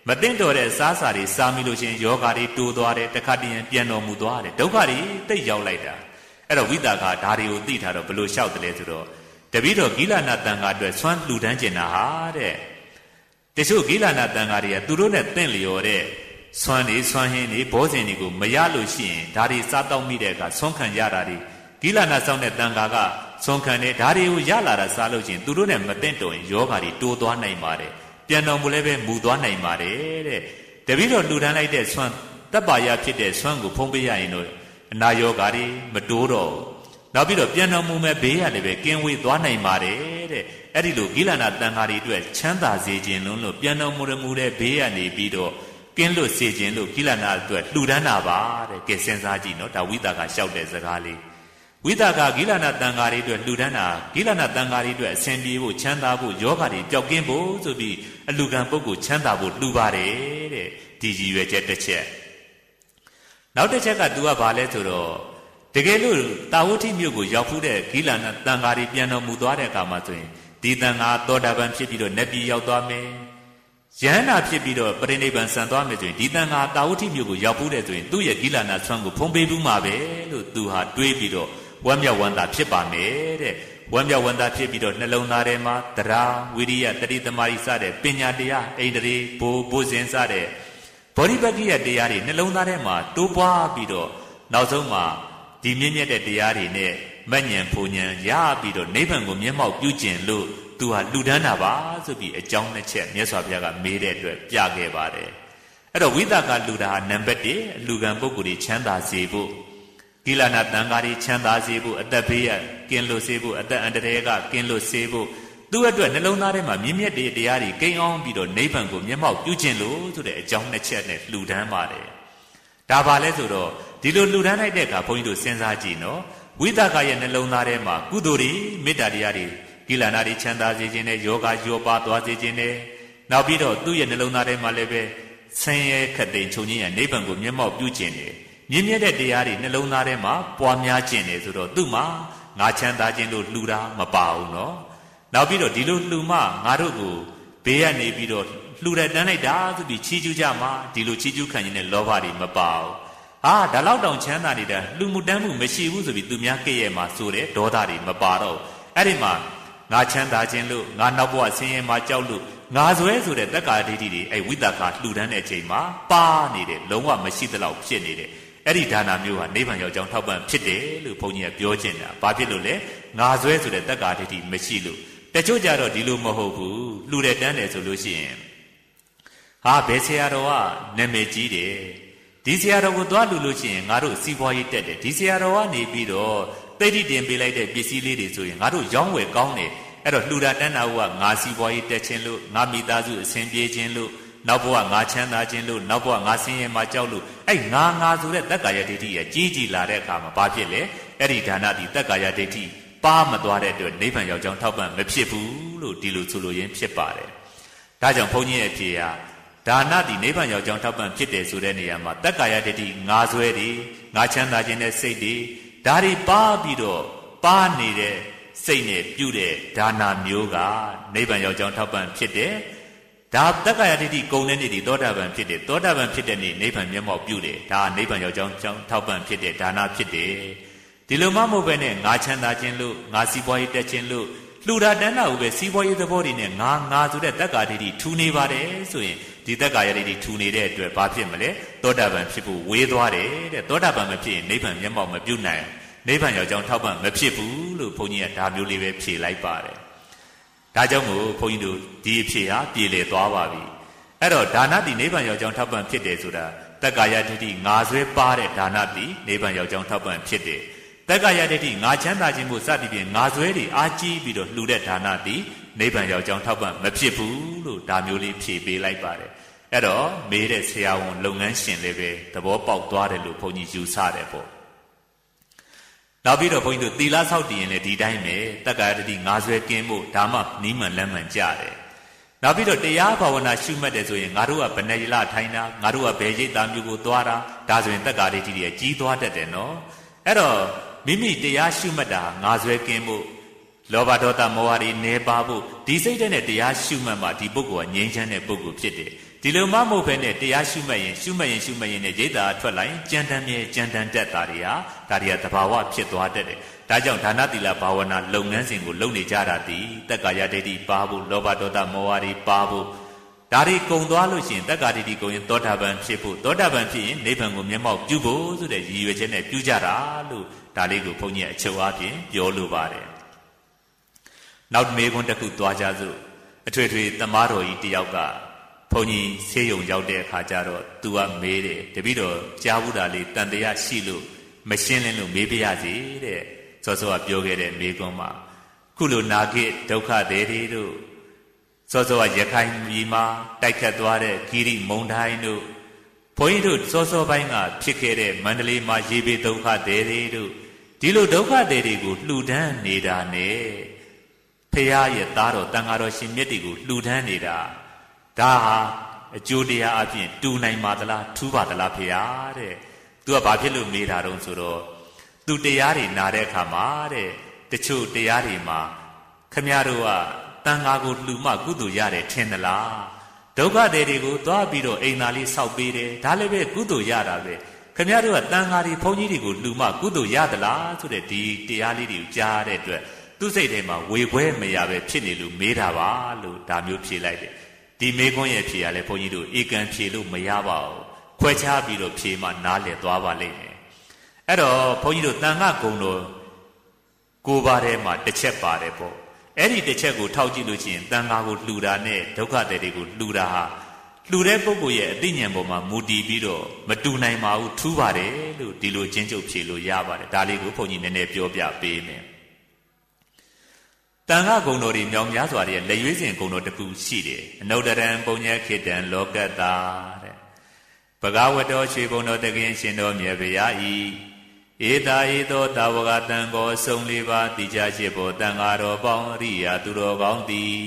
မသိမ့်တော်တဲ့စားစာတွေစားမိလို့ရှိရင်ယောဂါတွေတိုးသွားတယ်တခါတည်းရန်ပြန်တော်မူသွားတယ်ဒုက္ခတွေတိတ်ရောက်လိုက်တာအဲ့တော့ဝိသကာဓာတွေကိုသိထားတော့ဘယ်လိုလျှောက်တယ်လဲဆိုတော့တပည့်တော်ဂိလနာတန်ခါအတွက်ဆွမ်းလှူဒန်းကျင်တာဟာတဲ့တချို့ဂိလနာတန်ခါတွေကသူတို့နဲ့တင့်လျော်တဲ့ဆွမ်းနေဆွမ်းဟင်းနေဘောဇင်တွေကိုမရလို့ရှိရင်ဓာတွေစားတောက်မိတဲ့အခါဆုံးခံရတာတွေဂိလနာဆောင်တဲ့တန်ခါကဆုံးခံတဲ့ဓာတွေကိုရလာတာစားလို့ရှိရင်သူတို့နဲ့မတင့်တော်ရင်ယောဂါတွေတိုးသွားနိုင်ပါတယ်ပြန်တော်မူလည်းပဲမူသွားနိုင်ပါတယ်တဲ့တပည့်တော်လှူဒန်းလိုက်တဲ့ဆွမ်းတပ်ပါရဖြစ်တဲ့ဆွမ်းကိုဖုံးပေးရရင်တော့အနာယောဂါတွေမတိုးတော့နောက်ပြီးတော့ပြန်တော်မူမဲ့ဘေးရလည်းပဲကင်းဝေးသွားနိုင်ပါတယ်တဲ့အဲ့ဒီလိုဂိလနာတန်ခါတွေအတွက်ချမ်းသာစေခြင်းလုံးလို့ပြန်တော်မူတဲ့ဘေးရနေပြီးတော့ကင်းလွတ်စေခြင်းလို့ဂိလနာအတွက်လှူဒန်းတာပါတဲ့ကဲစဉ်းစားကြည့်နော်ဒါဝိသကာလျှောက်တဲ့စကားလေးဝိသကာဂိလနာတန်ခါတွေအတွက်လှူဒန်းတာဂိလနာတန်ခါတွေအတွက်အစဉ်ပြေဖို့ချမ်းသာဖို့ယောဂါတွေပျောက်ကင်းဖို့ဆိုပြီးအလူကံပုဂ္ဂိုလ်ချမ်းသာဖို့လှူပါတယ်တဲ့ဒီရည်ရွယ်ချက်တစ်ချက်နောက်တစ်ချက်က तू ကဘာလဲဆိုတော့တကယ်လို့တာဝတိမြို့ကိုရောက်ဖူးတဲ့ဂိလနာတန်ခါတွေပြန်တော်မူသွားတဲ့အခါမှာဆိုရင်ဒီတန်ခါသောတာပန်ဖြစ်ပြီးတော့နတ်ပြည်ရောက်သွားမယ်ယန္တာဖြစ်ပြီးတော့ပရိနိဗ္ဗာန်ဆံသွားမယ်ဆိုရင်ဒီတန်ခါတာဝတိမြို့ကိုရောက်ဖူးတဲ့ဆိုရင်သူ့ရဲ့ဂိလနာဆွမ်းကိုဖုံးပေးဘူးမှာပဲလို့သူဟာတွေးပြီးတော့ဝမ်းမြောက်ဝမ်းသာဖြစ်ပါမယ်တဲ့ဝ ဝမ်းမြောက်ဝမ်းသာဖြစ်ပြီးတော့နှလုံးသားထဲမှာတရားဝိရိယတတိသမารိစတဲ့ပညာတရားဣန္ဒြေဘိုးစဉ်စတဲ့ဘောဓိပက္ခိယတရားတွေနှလုံးသားထဲမှာတိုးပွားပြီးတော့နောက်ဆုံးမှာဒီမြင့်မြတ်တဲ့တရားတွေနဲ့မဉ္ဇဉ်ဖူဉ္ဇဉ်ရပြီးတော့နိဗ္ဗာန်ကိုမျက်မှောက်ပြုကျင်လို့သူဟာလှူဒန်းတာပါဆိုပြီးအကြောင်းနှစ်ချက်မြတ်စွာဘုရားကမေးတဲ့အတွက်ပြခဲ့ပါတယ်အဲ့တော့ဝိသကလှူတာဟာနံပါတ်1အလှူခံပုဂ္ဂိုလ်တွေချမ်းသာစေဖို့ကိလနာတန်ဃာတွေချမ်းသာစေဖို့အသက်ဘေးရကင်းလွတ်စေဖို့အသက်အန္တရာယ်ကကင်းလွတ်စေဖို့သူ့အတွက်နှလုံးသားထဲမှာမြင့်မြတ်တဲ့တရားတွေကိန်းအောင်ပြီးတော့နိဗ္ဗာန်ကိုမျက်မှောက်ပြုကျင်လို့ဆိုတဲ့အကြောင်းနှစ်ချက်နဲ့လှူဒန်းပါတယ်ဒါပါလဲဆိုတော့ဒီလိုလှူဒန်းလိုက်တဲ့အခါဘုန်းကြီးတို့စဉ်းစားကြည့်နော်ဝိသကရဲ့နှလုံးသားထဲမှာကုသိုလ်တွေမေတ္တာတရားတွေကိလနာတွေချမ်းသာစေခြင်းနဲ့ယောဂရောပါသွားစေခြင်းနဲ့နောက်ပြီးတော့သူ့ရဲ့နှလုံးသားထဲမှာလည်းပဲဆင်းရဲခတ်သိမ်းချုပ်ငြိမ်းရနိဗ္ဗာန်ကိုမျက်မှောက်ပြုကျင်တယ်မြင့်မြတ်တဲ့တရားတွေနှလုံးသားထဲမှာပွားများကျင်တယ်ဆိုတော့သူ့မှာငါချမ်းသာခြင်းလို့လှူတာမပါဘူးနော်နောက်ပြီးတော့ဒီလိုလှူမှငါတို့ကိုဘေးကနေပြီးတော့လှူတဲ့တန်းလိုက်တာဆိုပြီးချီးကျူးကြမှာဒီလိုချီးကျူးခံခြင်းနဲ့လောဘတွေမပါဘူးဒါလောက်တောင်ချမ်းသာနေတာလှူမှုတန်းမှုမရှိဘူးဆိုပြီးသူများကဲ့ရဲ့မှာဆိုတဲ့ဒေါသတွေမပါတော့အဲ့ဒီမှာငါချမ်းသာခြင်းလို့ငါနောက်ဘဝဆင်းရဲမှာကြောက်လို့ငါဇွဲဆိုတဲ့တက္ကာဒိဋ္ဌိတွေအဲ့ဝိသကလှူဒန်းတဲ့အချိန်မှာပါနေတယ်လုံးဝမရှိသလောက်ဖြစ်နေတယ်အဲ့ဒီဒါနာမျိုးဟာနိဗ္ဗာန်ရောက်ကြောင်းထောက်ပံ့ဖြစ်တယ်လို့ဘုန်းကြီးကပြောချင်တာဘာဖြစ်လို့လဲငါဇွဲဆိုတဲ့တက္ကာဒိဋ္ဌိမရှိလို့တချို့ကြတော့ဒီလိုမဟုတ်ဘူးလှူတဲ့တန်းတယ်ဆိုလို့ရှိရင်ဘယ်ဆရာတော်ကနာမည်ကြီးတယ်ဒီဆရာတော်ကိုသွားလှူလို့ရှိရင်ငါတို့စီးပွားရေးတက်တယ်ဒီဆရာတော်ကနေပြီးတော့တိတ်တိတင်ပေးလိုက်တဲ့ပစ္စည်းလေးတွေဆိုရင်ငါတို့ရောင်းဝယ်ကောင်းတယ်အဲ့တော့လှူတာတန်းတာကငါစီးပွားရေးတက်ခြင်းလို့ငါမိသားစုအဆင်ပြေခြင်းလို့နောက်ဘဝငါချမ်းသာခြင်းလို့နောက်ဘဝငါဆင်းရဲမှာကြောက်လို့အဲ့ငါဆိုတဲ့တက္ကာယဒိဋ္ဌိရဲ့ကြီးကြီးလာတဲ့အခါမှာဘာဖြစ်လဲအဲ့ဒီဒါနတိတက္ကာယဒိဋ္ဌိပါမသွားတဲ့အတွက်နိဗ္ဗာန်ရောက်ကြောင်းထောက်ပံ့မဖြစ်ဘူးလို့ဒီလိုဆိုလိုရင်းဖြစ်ပါတယ်ဒါကြောင့်ဘုန်းကြီးရဲ့အဖြေဟာဒါနတိနိဗ္ဗာန်ရောက်ကြောင်းထောက်ပံ့ဖြစ်တယ်ဆိုတဲ့နေရာမှာတက္ကာယဒိဋ္ဌိငါဆွဲတွေငါချမ်းသာခြင်းနဲ့စိတ်တွေဒါတွေပါပြီးတော့ပါနေတဲ့စိတ်နဲ့ပြုတဲ့ဒါနာမျိုးကနိဗ္ဗာန်ရောက်ကြောင်းထောက်ပံ့ဖြစ်တယ်ဒါတက္ကာယဒိဋ္ဌိကုံတဲ့နေ့ဒီသောတာပန်ဖြစ်တယ်သောတာပန်ဖြစ်တဲ့နေ့နိဗ္ဗာန်မျက်မှောက်ပြုတယ်ဒါနိဗ္ဗာန်ရောက်ကြောင်းထောက်ပံ့ဖြစ်တဲ့ဒါနာဖြစ်တယ်ဒီလိုမှမဟုတ်ပဲနဲ့ငါချမ်းသာခြင်းလို့ငါစီးပွားရေးတက်ခြင်းလို့လှူတာတန်းတာကိုပဲစီးပွားရေးသဘောတွေနဲ့ငါဆိုတဲ့တက္ကာဒိဋ္ဌိထူနေပါတယ်ဆိုရင်ဒီတက္ကာယဒိဋ္ဌိထူနေတဲ့အတွက်ဘာဖြစ်မလဲသောတာပန်ဖြစ်ဖို့ဝေးသွားတယ်တဲ့သောတာပန်မဖြစ်ရင်နိဗ္ဗာန်မျက်မှောက်မပြုနိုင်နိဗ္ဗာန်ရောက်ကြောင်းထောက်ပံ့မဖြစ်ဘူးလို့ဘုန်းကြီးကဒါမျိုးလေးပဲဖြေလိုက်ပါတယ်ဒါကြောင့်မို့ဘုန်းကြီးတို့ဒီအဖြေဟာပြေလည်သွားပါပြီအဲ့တော့ဒါနတိနိဗ္ဗာန်ရောက်ကြောင်းထောက်ပံ့ဖြစ်တယ်ဆိုတာတက္ကာယဒိဋ္ဌိငါဆွဲပါတဲ့ဒါနတိနိဗ္ဗာန်ရောက်ကြောင်းထောက်ပံ့ဖြစ်တယ်တက္ကာယဒိဋ္ဌိငါချမ်းသာခြင်းကိုစသည်ဖြင့်ငါဆွဲတွေအားကြီးပြီးတော့လှူတဲ့ဒါနတိနိဗ္ဗာန်ရောက်ကြောင်းထောက်ပံ့မဖြစ်ဘူးလို့ဒါမျိုးလေးဖြေပေးလိုက်ပါတယ်အဲ့တော့မေးတဲ့ဆရာဝန်လုပ်ငန်းရှင်လည်းပဲသဘောပေါက်သွားတယ်လို့ဘုန်းကြီးယူဆတယ်ပေါ့နောက်ပြီးတော့ဘုန်းကြီးတို့သီလဆောက်တည်ရင်လည်းဒီတိုင်းပဲတက္ကာယဒိဋ္ဌိငါဆွဲကင်းဖို့ဒါမှနီးမှန်လမ်းမှန်ကြတယ်နောက်ပြီးတော့တရားဘာဝနာရှုမှတ်တယ်ဆိုရင်ငါတို့ကဘယ်နှရလထိုင်တာငါတို့ကဘယ်ရိပ်သားမျိုးကိုသွားတာဒါဆိုရင်တက္ကာဒိဋ္ဌိတွေကြီးသွားတတ်တယ်နော်အဲ့တော့မိမိတရားရှုမှတ်တာငါဆွဲကင်းဖို့လောဘဒေါသမောဟတွေနေပါဖို့ဒီစိတ်နဲ့တရားရှုမှတ်မှဒီပုဂ္ဂိုလ်ကငြိမ်းချမ်းတဲ့ပုဂ္ဂိုလ်ဖြစ်တယ်ဒီလိုမှမဟုတ်ဘဲနဲ့တရားရှုမှတ်ရင်နဲ့ရိတ်တာထွက်လိုက်ကြမ်းတမ်းတက်တာတွေဟာဒါတွေကသဘာဝဖြစ်သွားတတ်တယ်ဒါကြောင့်ဒါနသီလဘာဝနာလုပ်ငန်းစဉ်ကိုလုပ်နေကြတာဒီတက္ကာယဒိဋ္ဌိပါဖို့လောဘဒေါသမောဟတွေပါဖို့ဒါတွေကုံသွားလို့ရှိရင်တက္ကာဒိဋ္ဌိကုံရင်သောတာပန်ဖြစ်ဖို့သောတာပန်ဖြစ်ရင်နိဗ္ဗာန်ကိုမျက်မှောက်ပြုဖို့ဆိုတဲ့ရည်ရွယ်ချက်နဲ့ပြုကြတာလို့ဒါလေးကိုဘုန်းကြီးအချုပ်အားဖြင့်ပြောလိုပါတယ်နောက်မေးခွန်းတစ်ခုသွားကြစို့အထွေထွေသမားတော်ကြီးတယောက်ကဘုန်းကြီးဆေးရုံရောက်တဲ့အခါကျတော့သူကမေးတယ်တပည့်တော်ကြားဘူးတာလေးတန်တရားရှိလို့မရှင်းလင်းလို့မေးပြရစီတဲ့စောစောကပြောခဲ့တဲ့မေးခွန်းမှာခုလိုနာဂိဒုက္ခတွေတို့စောစောကရခိုင်ပြည်မှာတိုက်ခတ်သွားတဲ့ဂီရိမုံတိုင်းတို့ဘုန်းကြီးတို့စောစောပိုင်းကဖြစ်ခဲ့တဲ့မန္တလေးမှာရေဘေးဒုက္ခတွေတို့ဒီလိုဒုက္ခတွေကိုလှူဒန်းနေတာနဲ့ဖရာရဲ့သားတော်တန်ဃာတော်ရှင်မြတ်တွေကိုလှူဒန်းနေတာဒါဟာအကျိုးတရားအပြင်တူနိုင်ပါသလားထူးပါသလားဖရာတဲ့သူကဘာဖြစ်လို့မေးတာတုံးဆိုတော့သူတရားတွေနာတဲ့အခါမှာတဲ့တချို့တရားတွေမှာခမည်းတော်ကတန်ဃာကိုလှူမှကုသိုလ်ရတယ်ထင်သလားဒုက္ခတွေကိုသွားပြီးတော့အိမ်သာလေးဆောက်ပေးတယ်ဒါလည်းပဲကုသိုလ်ရတာပဲခမည်းတော်ကတန်ဃာတွေဘုန်းကြီးတွေကိုလှူမှကုသိုလ်ရသလားဆိုတဲ့ဒီတရားလေးတွေကိုကြားတဲ့အတွက် သူ့စိတ်ထဲမှာဝေခွဲမရပဲဖြစ်နေလို့မေးတာပါလို့ဒါမျိုးဖြေလိုက်တယ်ဒီမေးခွန်းရဲ့ဖြေရလဲဘုန်းကြီးတို့ဧကန်ဖြေလို့မရပါဘူးခွဲခြားပြီးတော့ဖြေမှနားလည်သွားပါလိမ့်မယ်အဲ့တော့ဘုန်းကြီးတို့တန်ခါဂုံတော်ကိုးပါးထဲမှာတစ်ချက်ပါတယ်ပေါ့အဲ့ဒီတစ်ချက်ကိုထောက်ကြည့်လို့ရှိရင်တန်ခါကိုလှူတာနဲ့ဒုက္ခတွေတွေကိုလှူတာဟာလှူတဲ့ပုဂ္ဂိုလ်ရဲ့အသိဉာဏ်ပေါ်မှာမူတည်ပြီးတော့မတူနိုင်ပါဘူးထူးပါတယ်လို့ဒီလိုချင်းချုပ်ဖြေလို့ရပါတယ်ဒါလေးကိုဘုန်းကြီးနည်းနည်းပြောပြပေးမယ်တန်ခါဂုံတော်တွေမြောင်များစွာတဲ့လက်ရွေးစင်ဂုံတော်တစ်ခုရှိတယ်အနုတ္တရံပုညခေတံလောကတ္တာတဲ့ဘဂဝတောရွှေဘုံတော်တခင်ရှင်တော်မြတ်ဗျာဤဧတာဧသောတာဝကတံကိုအစုံလေးပါးတိကျရှိဖို့တန်ဃာတော်ပေါင်းအရိယာသူတော်ကောင်းသည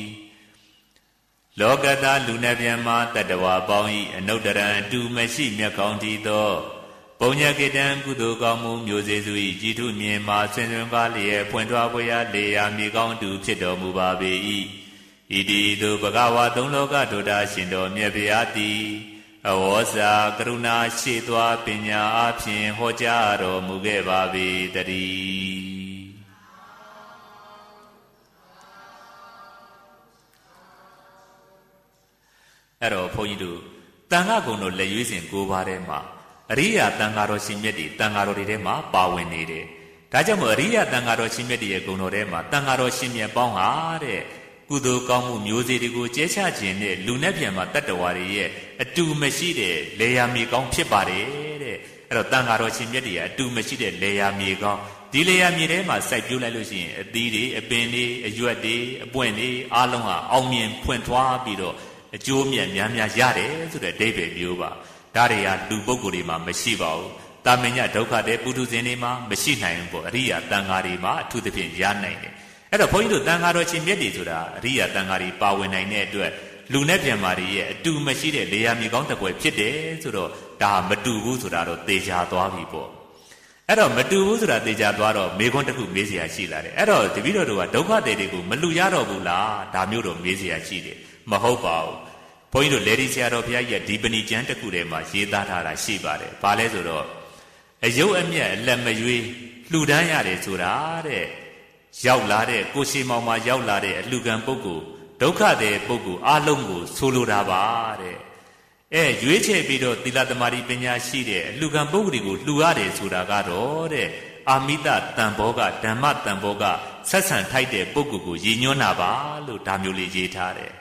်လောကတာလူနှပြမတတ္တဝါပေါင်းဤအနုတ္တရံအတူမရှိမြတ်ကောင်းတည်သောပုညကေတံကုသိုလ်ကောင်းမှုမျိုးစေစုဤကြည်ထုမြင်မှာဆွင်ဆွင်ကားလျက်ဖွင့်ထွားပွေရာလေယာမြေကောင်းတူဖြစ်တော်မူပါပေ၏ဤတည်သူဘဂဝါသုံးလောကဒုတာရှင်တော်မြတ်ဗျာသည်အဝေါစာကရုဏာရှိသွားပညာအဖြင့်ဟောကြားတော်မူခဲ့ပါပေတည်းအဲ့တော့ဘုန်းကြီးတို့တန်ခါဂုံတော်လက်ရွေးစင်၉ပါးထဲမှာအရိယာတန်ခါတော်ရှင်မြတ်တွေတန်ခါတော်တွေထဲမှာပါဝင်နေတယ်ဒါကြောင့်မို့အရိယာတန်ခါတော်ရှင်မြတ်တွေရဲ့ဂုံတော်ထဲမှာတန်ခါတော်ရှင်မြတ်ပေါင်းဟာတဲ့ကုသိုလ်ကောင်းမှုမျိုးစေ့တွေကိုကျဲချခြင်းနဲ့လူနဲ့ပြန်မှာတတ္တဝါတွေရဲ့အတူမရှိတဲ့လေယာမြေကောင်းဖြစ်ပါတယ်တဲ့အဲ့တော့တန်ခါတော်ရှင်မြတ်တွေကအတူမရှိတဲ့လေယာမြေကောင်းဒီလေယာမြေထဲမှာစိုက်ပျိုးလိုက်လို့ရှိရင်အသီးတွေအပင်တွေအရွက်တွေအပွင့်တွေအားလုံးဟာအောင်မြင်ဖွင့်ထွားပြီးတော့အကျိုးမြတ်များများရတယ်ဆိုတဲ့အဓိပ္ပာယ်မျိုးပါဒါတွေကလူပုဂ္ဂိုလ်တွေမှာမရှိပါဘူးတာမညဒုက္ခတဲ့ပုထုဇဉ်တွေမှာမရှိနိုင်ဘူးပေါ့အရိယာတန်ခါတွေမှာအထူးသဖြင့်ရနိုင်တယ်အဲ့တော့ဘုန်းကြီးတို့တန်ခါတော်ရှင်မြတ်တွေဆိုတာအရိယာတန်ခါတွေပါဝင်နိုင်တဲ့အတွက်လူနဲ့ပြန်မာတွေရဲ့အတူမရှိတဲ့လေယာမြေကောင်းတစ်ပွဲဖြစ်တယ်ဆိုတော့ဒါမတူဘူးဆိုတာတော့သေချာသွားပြီပေါ့အဲ့တော့မတူဘူးဆိုတာသေချာသွားတော့မေခွန်းတစ်ခုမေးเสียရှိလာတယ်အဲ့တော့တပည့်တော်တို့ကဒုက္ခတွေကိုမလူရတော့ဘူးလားဒါမျိုးတော့မေးเสียရှိတယ်မဟုတ်ပါဘူးဘုန်းကြီးတို့လေဒီဆရာတော်ဘုရားကြီးကဒီပဏိကျမ်းတစ်ခုထဲမှာရေးသားထားတာရှိပါတယ်ဘာလဲဆိုတော့အယုတ်အမြတ်အလက်မရွေးလှူဒန်းရတယ်ဆိုတာတဲ့ရောက်လာတဲ့ကိုရှိမောင်မှာရောက်လာတဲ့အလှခံပုဂ္ဂိုလ်ဒုက္ခတဲ့ပုဂ္ဂိုလ်အလုံးကိုဆိုလိုတာပါတဲ့ရွေးချယ်ပြီးတော့သီလသမารိပညာရှိတဲ့အလှခံပုဂ္ဂိုလ်ကိုလှူရတယ်ဆိုတာကတော့တဲ့အာမိတတန်ဘောကဓမ္မတန်ဘောကဆက်ဆံထိုက်တဲ့ပုဂ္ဂိုလ်ကိုရည်ညွှန်းတာပါလို့ဒါမျိုးလေးရေးထားတယ်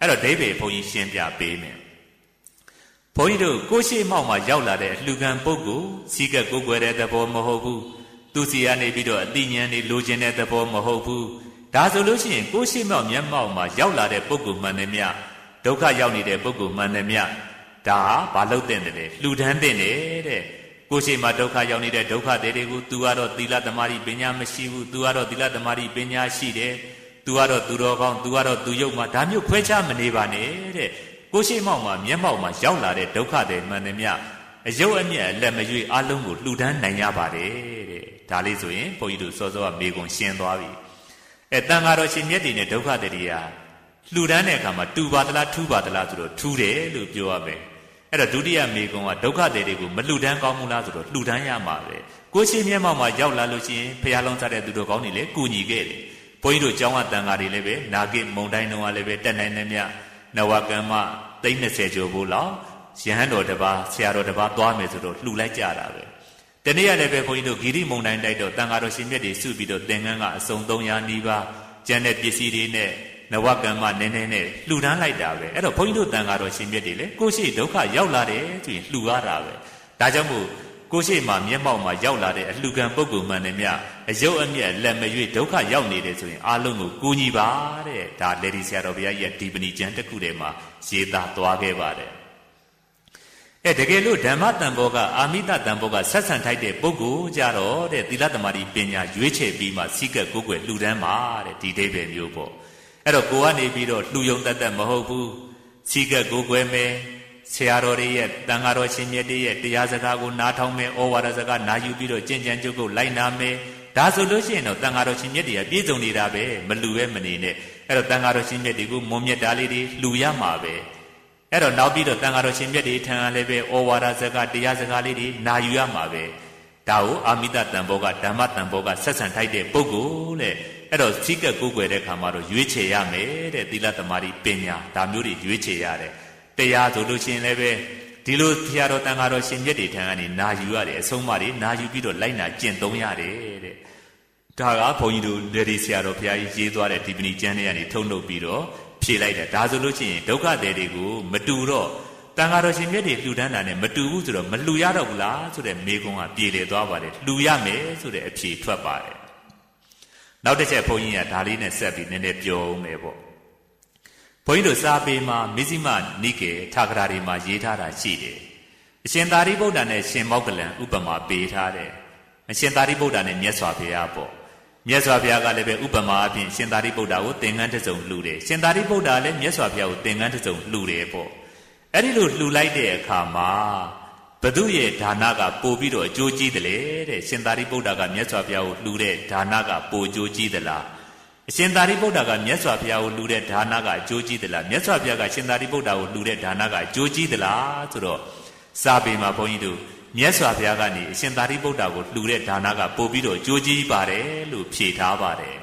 အဲ့တော့ဒိဗ္ဗေဘုန်းကြီးရှင်းပြပေးမယ်ဘုန်းကြီးတို့ကိုရှိမောင်မှာရောက်လာတဲ့အလှခံပုဂ္ဂိုလ်စီကကိုယ်ွယ်တဲ့သဘောမဟုတ်ဘူးသူစီကနေပြီးတော့အတိညာဉ်တွေလိုချင်တဲ့သဘောမဟုတ်ဘူးဒါဆိုလို့ရှိရင်ကိုရှိမောင်မျက်မှောက်မှာရောက်လာတဲ့ပုဂ္ဂိုလ်မှန်တယ်မြဒုက္ခရောက်နေတဲ့ပုဂ္ဂိုလ်မှန်တယ်မြဒါဘာလို့တဲ့တယ်လဲလှူဒန်းတဲ့တဲ့ကိုရှိမှာဒုက္ခရောက်နေတဲ့ဒုက္ခတွေကို तू ကတော့သီလသမารိပညာမရှိဘူး तू ကတော့သီလသမารိပညာရှိတယ် तू ကတော့သူတော်ကောင်း तू ကတော့သူယုတ်မှာဒါမျိုးခွဲခြားမနေပါနဲ့တဲ့ကိုရှိမောင်မှာမျက်မှောက်မှာရောက်လာတဲ့ဒုက္ခတွေမှန်တယ်မြအယုတ်အမြတ်အလက်မရွေးအလုံးကိုလှူဒန်းနိုင်ရပါတယ်တဲ့ဒါလေးဆိုရင်ဘုန်းကြီးတို့စောစောကမေကွန်ရှင်းသွားပြီတန်ဃာတော်ရှင်မြတ်တွေနဲ့ဒုက္ခတွေဟာလှူဒန်းတဲ့အခါမှာတူပါသလားထူးပါသလားဆိုတော့ထူးတယ်လို့ပြောရမယ်အဲ့တော့ဒုတိယမေကွန်ကဒုက္ခတွေကိုမလှူဒန်းကောင်းမှုလားဆိုတော့လှူဒန်းရမှာပဲကိုရှိမျက်မှောက်မှာရောက်လာလို့ရှိရင်ဖះလုံးစားတဲ့သူတော်ကောင်းတွေလည်းကူညီခဲ့တယ်ဘုန်းကြီးတို့ကျောင်းကတန်ဃာတွေလည်းပဲနာဂိမုံတိုင်းတော်ကလည်းပဲတက်နိုင်နေမြနဝကမ္မ30ကျော်ဖို့လောက်ရဟန်းတော်တစ်ပါးဆရာတော်တစ်ပါးသွားမယ်ဆိုတော့လှူလိုက်ကြတာပဲတနေ့ရလည်းပဲဘုန်းကြီးတို့ဂီရိမုံတိုင်းတိုက်တော့တန်ဃာတော်ရှင်မြတ်တွေစုပြီးတော့သင်္ကန်းကအစုံ300နီးပါးကျန်တဲ့ပစ္စည်းတွေနဲ့နဝကမ္မနည်းနည်းနဲ့လှူဒန်းလိုက်တာပဲအဲ့တော့ဘုန်းကြီးတို့တန်ဃာတော်ရှင်မြတ်တွေလည်းကိုရှိဒုက္ခရောက်လာတယ်ဆိုရင်လှူရတာပဲဒါကြောင့်မို့ကိုရှိမှာမျက်မှောက်မှာရောက်လာတဲ့အလှူခံပုဂ္ဂိုလ်မှန်တယ်မြအယုတ်အမြတ်လက်မရွေးဒုက္ခရောက်နေတယ်ဆိုရင်အားလုံးကိုကူညီပါတဲ့ဒါလေဒီဆရာတော်ဘုရားကြီးကဒီပဏိကျမ်းတစ်ခုထဲမှာရေးသားသွားခဲ့ပါတယ်တကယ်လို့ဓမ္မတန်ဘောကအာမိတတန်ဘောကဆက်ဆံထိုက်တဲ့ပုဂ္ဂိုလ်ကြတော့တဲ့သီလသမารိပညာရွေးချယ်ပြီးမှစီကကိုယ်ွယ်လှူဒန်းပါတဲ့ဒီဒိဗ္ဗေမျိုးပေါ့အဲ့တော့ကိုကနေပြီးတော့လှူယုံတတ်မဟုတ်ဘူးစီကကိုယ်ွယ်မယ်ဆရာတော်တွေရဲ့တန်ဃာတော်ရှင်မြတ်တွေရဲ့တရားစကားကိုနားထောင်မယ်ဩဝါဒစကားနာယူပြီးတော့ကြင်ကြံကြုတ်ကိုလိုက်နာမယ်ဒါဆိုလို့ရှိရင်တော့တန်ဃာတော်ရှင်မြတ်တွေကပြည့်စုံနေတာပဲမလှူပဲမနေနဲ့အဲ့တော့တန်ဃာတော်ရှင်မြတ်တွေကိုမွန်မြတ်တာလေးတွေလှူရမှာပဲအဲ့တော့နောက်ပြီးတော့တန်ဃာတော်ရှင်မြတ်တွေထံအားလည်းပဲဩဝါဒစကားတရားစကားလေးတွေနာယူရမှာပဲဒါကိုအာမိတတန်ဘောကဓမ္မတန်ဘောကဆက်ဆံထိုက်တဲ့ပုဂ္ဂိုလ်တဲ့ အဲ့တော့စိတ်ကကိုယ်ွယ်တဲ့ခါမှာတော့ရွေးချယ်ရမယ်တဲ့သီလသမာဓိပညာဒါမျိုးတွေရွေးချယ်ရတယ်တရားဆိုလို့ရှိရင်လည်းပဲဒီလိုဆရာတော်တန်ခါတော်ရှင်မြတ်တွေထံကနေနာယူရတယ်အဆုံးအမတွေနာယူပြီးတော့လိုက်နာကျင့်သုံးရတယ်တဲ့ဒါကဘုန်းကြီးတို့လေဒီဆရာတော်ဘုရားကြီးရေးသွားတဲ့ဒီပဏိကျမ်းတွေကနေထုံနှုတ်ပြီးတော့ဖြေလိုက်တယ်ဒါဆိုလို့ရှိရင်ဒုက္ခတွေတွေကိုမတူတော့တန်ခါတော်ရှင်မြတ်တွေလှူဒန်းတာနဲ့မတူဘူးဆိုတော့မလှူရတော့ဘူးလားဆိုတဲ့မေကွန်းကပြေလေသွားပါတယ်လှူရမယ်ဆိုတဲ့အဖြေထွက်ပါတယ်နောက်တစ်ချက်ဘုန်းကြီးကဒါလေးနဲ့ဆက်ပြီးနည်းနည်းပြောဦးမယ်ပေါ့ဘုန်းကြီးတို့စာပေမှာမဇ္ဈိမနိကေထာဂရာတွေမှာရေးထားတာရှိတယ်အရှင်သာရိပုတ္တရာနဲ့ရှင်မောက္ကလံဥပမာပေးထားတယ်အရှင်သာရိပုတ္တရာနဲ့မြတ်စွာဘုရားပေါ့မြတ်စွာဘုရားကလည်းပဲဥပမာအပြင်ရှင်သာရိပုတ္တရာကိုသင်္ကန်းတစ်စုံလှူတယ်ရှင်သာရိပုတ္တရာလည်းမြတ်စွာဘုရားကိုသင်္ကန်းတစ်စုံလှူတယ်ပေါ့အဲ့ဒီလိုလှူလိုက်တဲ့အခါမှာဘု து ရဲ့ဒါနကပိုပြီးတော့အကျိုးကြီးတယ်လေတဲ့ရှင်သာရိပုတ္တရာကမြတ်စွာဘုရားကိုလှူတဲ့ဒါနကပိုအကျိုးကြီးသလားအရှင်သာရိပုတ္တရာကမြတ်စွာဘုရားကိုလှူတဲ့ဒါနကအကျိုးကြီးသလားမြတ်စွာဘုရားကရှင်သာရိပုတ္တရာကိုလှူတဲ့ဒါနကအကျိုးကြီးသလားဆိုတော့စာပေမှာဘုန်းကြီးတို့မြတ်စွာဘုရားကနေအရှင်သာရိပုတ္တရာကိုလှူတဲ့ဒါနကပိုပြီးတော့အကျိုးကြီးပါတယ်လို့ဖြေထားပါတယ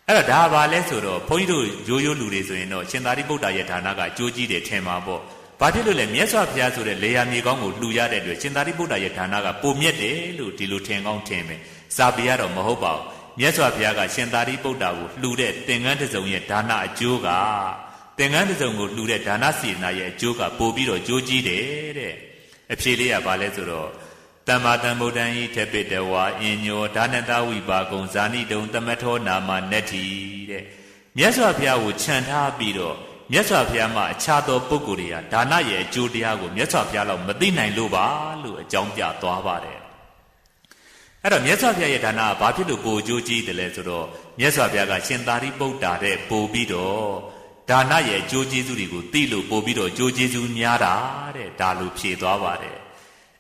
်အဲ့တော့ဒါဘာလဲဆိုတော့ဘုန်းကြီးတို့ရိုးရိုးလူတွေဆိုရင်တော့ရှင်သာရိပုတ္တရာရဲ့ဒါနကအကျိုးကြီးတယ်ထင်မှာပေါ့ဘာဖြစ်လို့လဲမြတ်စွာဘုရားဆိုတဲ့လေယာမြေကောင်းကိုလှူရတဲ့အတွက်ရှင်သာရိပုတ္တရာရဲ့ဒါနကပိုမြတ်တယ်လို့ဒီလိုထင်ကောင်းထင်မယ်စာပေကတော့မဟုတ်ပါဘူးမြတ်စွာဘုရားကရှင်သာရိပုတ္တရာကိုလှူတဲ့သင်္ကန်းတစ်စုံရဲ့ဒါနအကျိုးကသင်္ကန်းတစ်စုံကိုလှူတဲ့ဒါနစေနာရဲ့အကျိုးကပိုပြီးတော့အကျိုးကြီးတယ်တဲ့အဖြေလေးကဘာလဲဆိုတော့တမ္မာတံဗုဒ္ဓံဤထပိတဝါအင်ညောဒါနတဝိပါကုံဇာနိတုံသမထောနာမနတ္ထိတဲ့မြတ်စွာဘုရားကိုခြံထားပြီးတော့မြတ်စွာဘုရားမှာအခြားသောပုဂ္ဂိုလ်တွေကဒါနရဲ့အကျိုးတရားကိုမြတ်စွာဘုရားလောက်မသိနိုင်လို့ပါလို့အကြောင်းပြသွားပါတယ်အဲ့တော့မြတ်စွာဘုရားရဲ့ဒါနကဘာဖြစ်လို့ပိုအကျိုးကြီးတယ်လဲဆိုတော့မြတ်စွာဘုရားကရှင်သာရိပုတ္တရာတဲ့ပို့ပြီးတော့ဒါနရဲ့အကျိုးကျေးဇူးတွေကိုသိလို့ပို့ပြီးတော့အကျိုးကျေးဇူးများတာတဲ့ဒါလို့ဖြေသွားပါတယ်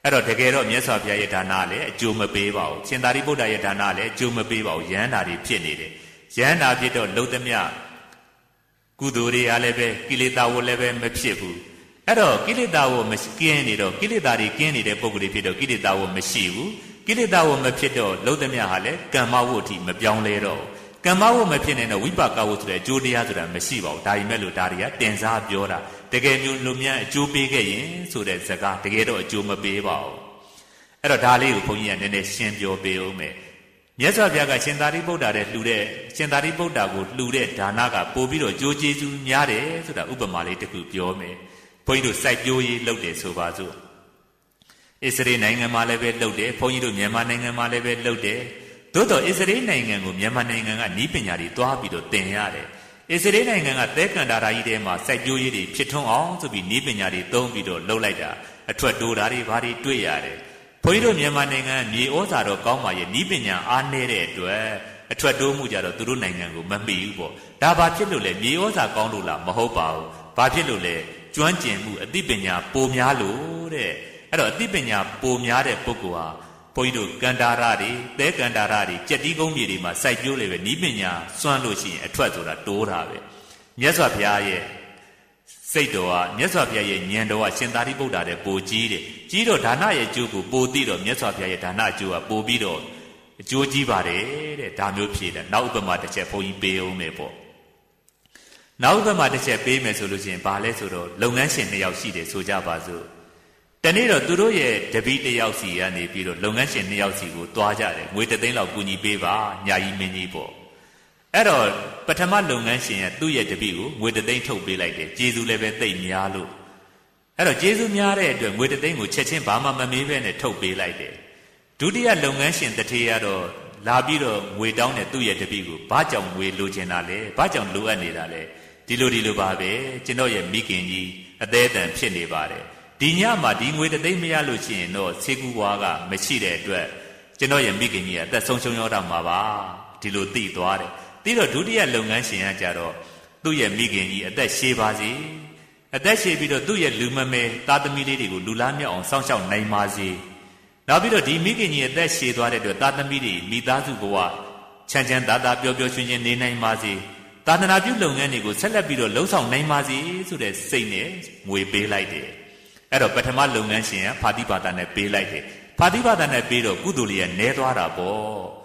အဲ့တော့တကယ်တော့မြတ်စွာဘုရားရဲ့ဒါနကလည်းအကျိုးမပေးပါဘူးရှင်သာရိပုတ္တရာရဲ့ဒါနကလည်းအကျိုးမပေးပါဘူးယန္တာတွေဖြစ်နေတယ်ယန္တာဖြစ်တော့လုံသမျှကုသိုလ်တွေကလည်းပဲကိလေသာဝလည်းပဲမဖြစ်ဘူးအဲ့တော့ကိလေသာဝမရှိင်းနေတော့ကိလေသာတွေကင်းနေတဲ့ပုဂ္ဂိုလ်တွေဖြစ်တော့ကိလေသာဝမရှိဘူးကိလေသာဝမဖြစ်တော့လုံသမျှဟာလည်းကမ္မဝတ်အထိမပြောင်းလဲတော့ကမ္မဝတ်မဖြစ်နေတော့ဝိပါကဝတ်ဆိုတဲ့အကျိုးတရားဆိုတာမရှိပါဘူးဒါပေမဲ့လို့ဒါတွေကတင်စားပြောတာတကယ်မျိုးလူများအကျိုးပေးခဲ့ရင်ဆိုတဲ့စကားတကယ်တော့အကျိုးမပေးပါဘူးအဲ့တော့ဒါလေးကိုဘုန်းကြီးကနည်းနည်းရှင်းပြောပေးအောင်မယ်မြတ်စွာဘုရားကရှင်သာရိပုတ္တရာတဲ့လှူတဲ့ရှင်သာရိပုတ္တရာကိုလှူတဲ့ဒါနကပို့ပြီးတော့ကြိုးကျေးဇူးများတယ်ဆိုတာဥပမာလေးတစ်ခုပြောမယ်ဘုန်းကြီးတို့စိုက်ပျိုးရေးလုပ်တယ်ဆိုပါစို့အစ္စရေးနိုင်ငံမှာလည်းပဲလုပ်တယ်ဘုန်းကြီးတို့မြန်မာနိုင်ငံမှာလည်းပဲလုပ်တယ်သို့တော့အစ္စရေးနိုင်ငံကိုမြန်မာနိုင်ငံကဤပညာတွေတွားပြီးတော့သင်ရတယ်အစ္စရေးနိုင်ငံကသဲကန္တာရာကြီးထဲမှာစိုက်ပျိုးရေးတွေဖြစ်ထွန်းအောင်ဆိုပြီးဤပညာတွေသုံးပြီးတော့လုပ်လိုက်တာအထွက်တိုးတာတွေဘာတွေတွေ့ရတယ်ဘုန်းကြီးတို့မြန်မာနိုင်ငံမြေဩဇာတော်ကောင်းပါရဲ့ဤပညာအားနည်းတဲ့အတွက်အထွက်တိုးမှုကြတော့သူတို့နိုင်ငံကိုမမီဘူးပေါ့ဒါဘာဖြစ်လို့လဲမြေဩဇာကောင်းလို့လားမဟုတ်ပါဘူးဘာဖြစ်လို့လဲကျွမ်းကျင်မှုအသိပညာပိုများလို့တဲ့အဲ့တော့အသိပညာပိုများတဲ့ပုဂ္ဂိုလ်ဟာဘုန်းကြီးတို့ကန္တာရတွေသဲကန္တာရတွေကြက်တီးကုန်းမြေတွေမှာစိုက်ပျိုးလေပဲဤပညာစွန့်လို့ရှိရင်အထွက်ဆိုတာတိုးတာပဲမြတ်စွာဘုရားရဲ့စိတ်တော်ကမြတ်စွာဘုရားရဲ့ဉာဏ်တော်ကရှင်သာရိပုတ္တရာတဲ့ပိုကြီးတယ်ကြီးတော့ဒါနရဲ့အကျိုးကိုပိုသိတော့မြတ်စွာဘုရားရဲ့ဒါနအကျိုးကပိုပြီးတော့အကျိုးကြီးပါတယ်တဲ့ဒါမျိုးဖြေတယ်နောက်ဥပမာတစ်ချက်ဘုန်းကြီးပေးအောင်မယ်ပေါ့နောက်ဥပမာတစ်ချက်ပေးမယ်ဆိုလို့ရှိရင်ဘာလဲဆိုတော့လုပ်ငန်းရှင်2ယောက်ရှိတယ်ဆိုကြပါစို့တနေ့တော့သူတို့ရဲ့တပည့်1ယောက်စီကနေပြီးတော့လုပ်ငန်းရှင်2ယောက်စီကိုတွားကြတယ်ငွေ3သိန်းလောက်ကူညီပေးပါညာကြီးမင်းကြီးပေါ့အဲ့တော့ပထမလုပ်ငန်းရှင်ကသူ့ရဲ့တပည့်ကိုငွေ3သိန်းထုတ်ပေးလိုက်တယ်ကျေးဇူးလည်းပဲသိပ်များလို့အဲ့တော့ကျေးဇူးများတဲ့အတွက်ငွေ3သိန်းကိုချက်ချင်းဘာမှမမေးဘဲနဲ့ထုတ်ပေးလိုက်တယ်ဒုတိယလုပ်ငန်းရှင်တထေးကတော့လာပြီးတော့ငွေတောင်းတဲ့သူ့ရဲ့တပည့်ကိုဘာကြောင့်ငွေလိုချင်တာလဲဘာကြောင့်လိုအပ်နေတာလဲဒီလိုပါပဲကျွန်တော်ရဲ့မိခင်ကြီးအသေးအတန်ဖြစ်နေပါတယ်ဒီညမှာဒီငွေ3သိန်းမရလို့ရှိရင်တော့ဆေးကူးဝါကမရှိတဲ့အတွက်ကျွန်တော်ရဲ့မိခင်ကြီးကအသက်ဆုံးရှုံးရောက်တော့မှာပါဒီလိုသိသွားတယ်ပြီးတော့ဒုတိယလုပ်ငန်းရှင်ကကြတော့သူ့ရဲ့မိခင်ကြီးအသက်ရှည်ပါစေအသက်ရှည်ပြီးတော့သူ့ရဲ့လူမမဲသားသမီးလေးတွေကိုလူလားမြောက်အောင်စောင့်ရှောက်နိုင်ပါစေနောက်ပြီးတော့ဒီမိခင်ကြီးအသက်ရှည်သွားတဲ့အတွက်သားသမီးတွေမိသားစုဘဝချမ်းချမ်းသာသာပျော်ပျော်ရွှင်ရွှင်နေနိုင်ပါစေသာသနာပြုလုပ်ငန်းတွေကိုဆက်လက်ပြီးတော့လှုပ်ဆောင်နိုင်ပါစေဆိုတဲ့စိတ်နဲ့ငွေပေးလိုက်တယ်အဲ့တော့ပထမလုပ်ငန်းရှင်ကဖာတိဘာသာနဲ့ပေးလိုက်တယ်ဖာတိဘာသာနဲ့ပေးတော့ကုသိုလ်လေးကနည်းသွားတာပေါ့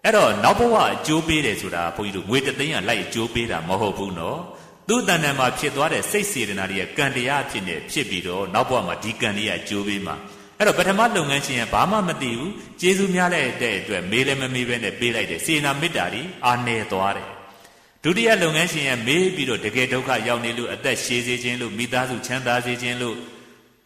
အဲ့တော့နောက်ဘဝအကျိုးပေးတယ်ဆိုတာဘုန်းကြီးတို့ငွေတသိန်းကလိုက်အကျိုးပေးတာမဟုတ်ဘူးနော်သူ့တဏ္ဍာမှာဖြစ်သွားတဲ့စိတ်စေတနာတွေကကံတရားဖြစ်နေဖြစ်ပြီးတော့နောက်ဘဝမှာဒီကံတွေကအကျိုးပေးမှာအဲ့တော့ပထမလုပ်ငန်းရှင်ကဘာမှမသိဘူးကျေးဇူးများလိုက်တဲ့အတွက်မေးလည်းမမေးပဲနဲ့ပေးလိုက်တယ်စေနာမေတ္တာတွေအာနယ်သွားတယ်ဒုတိယလုပ်ငန်းရှင်ကမေးပြီးတော့တကယ်ဒုက္ခရောက်နေလို့အသက်ရှည်စေခြင်းလို့မိသားစုချမ်းသာစေခြင်းလို့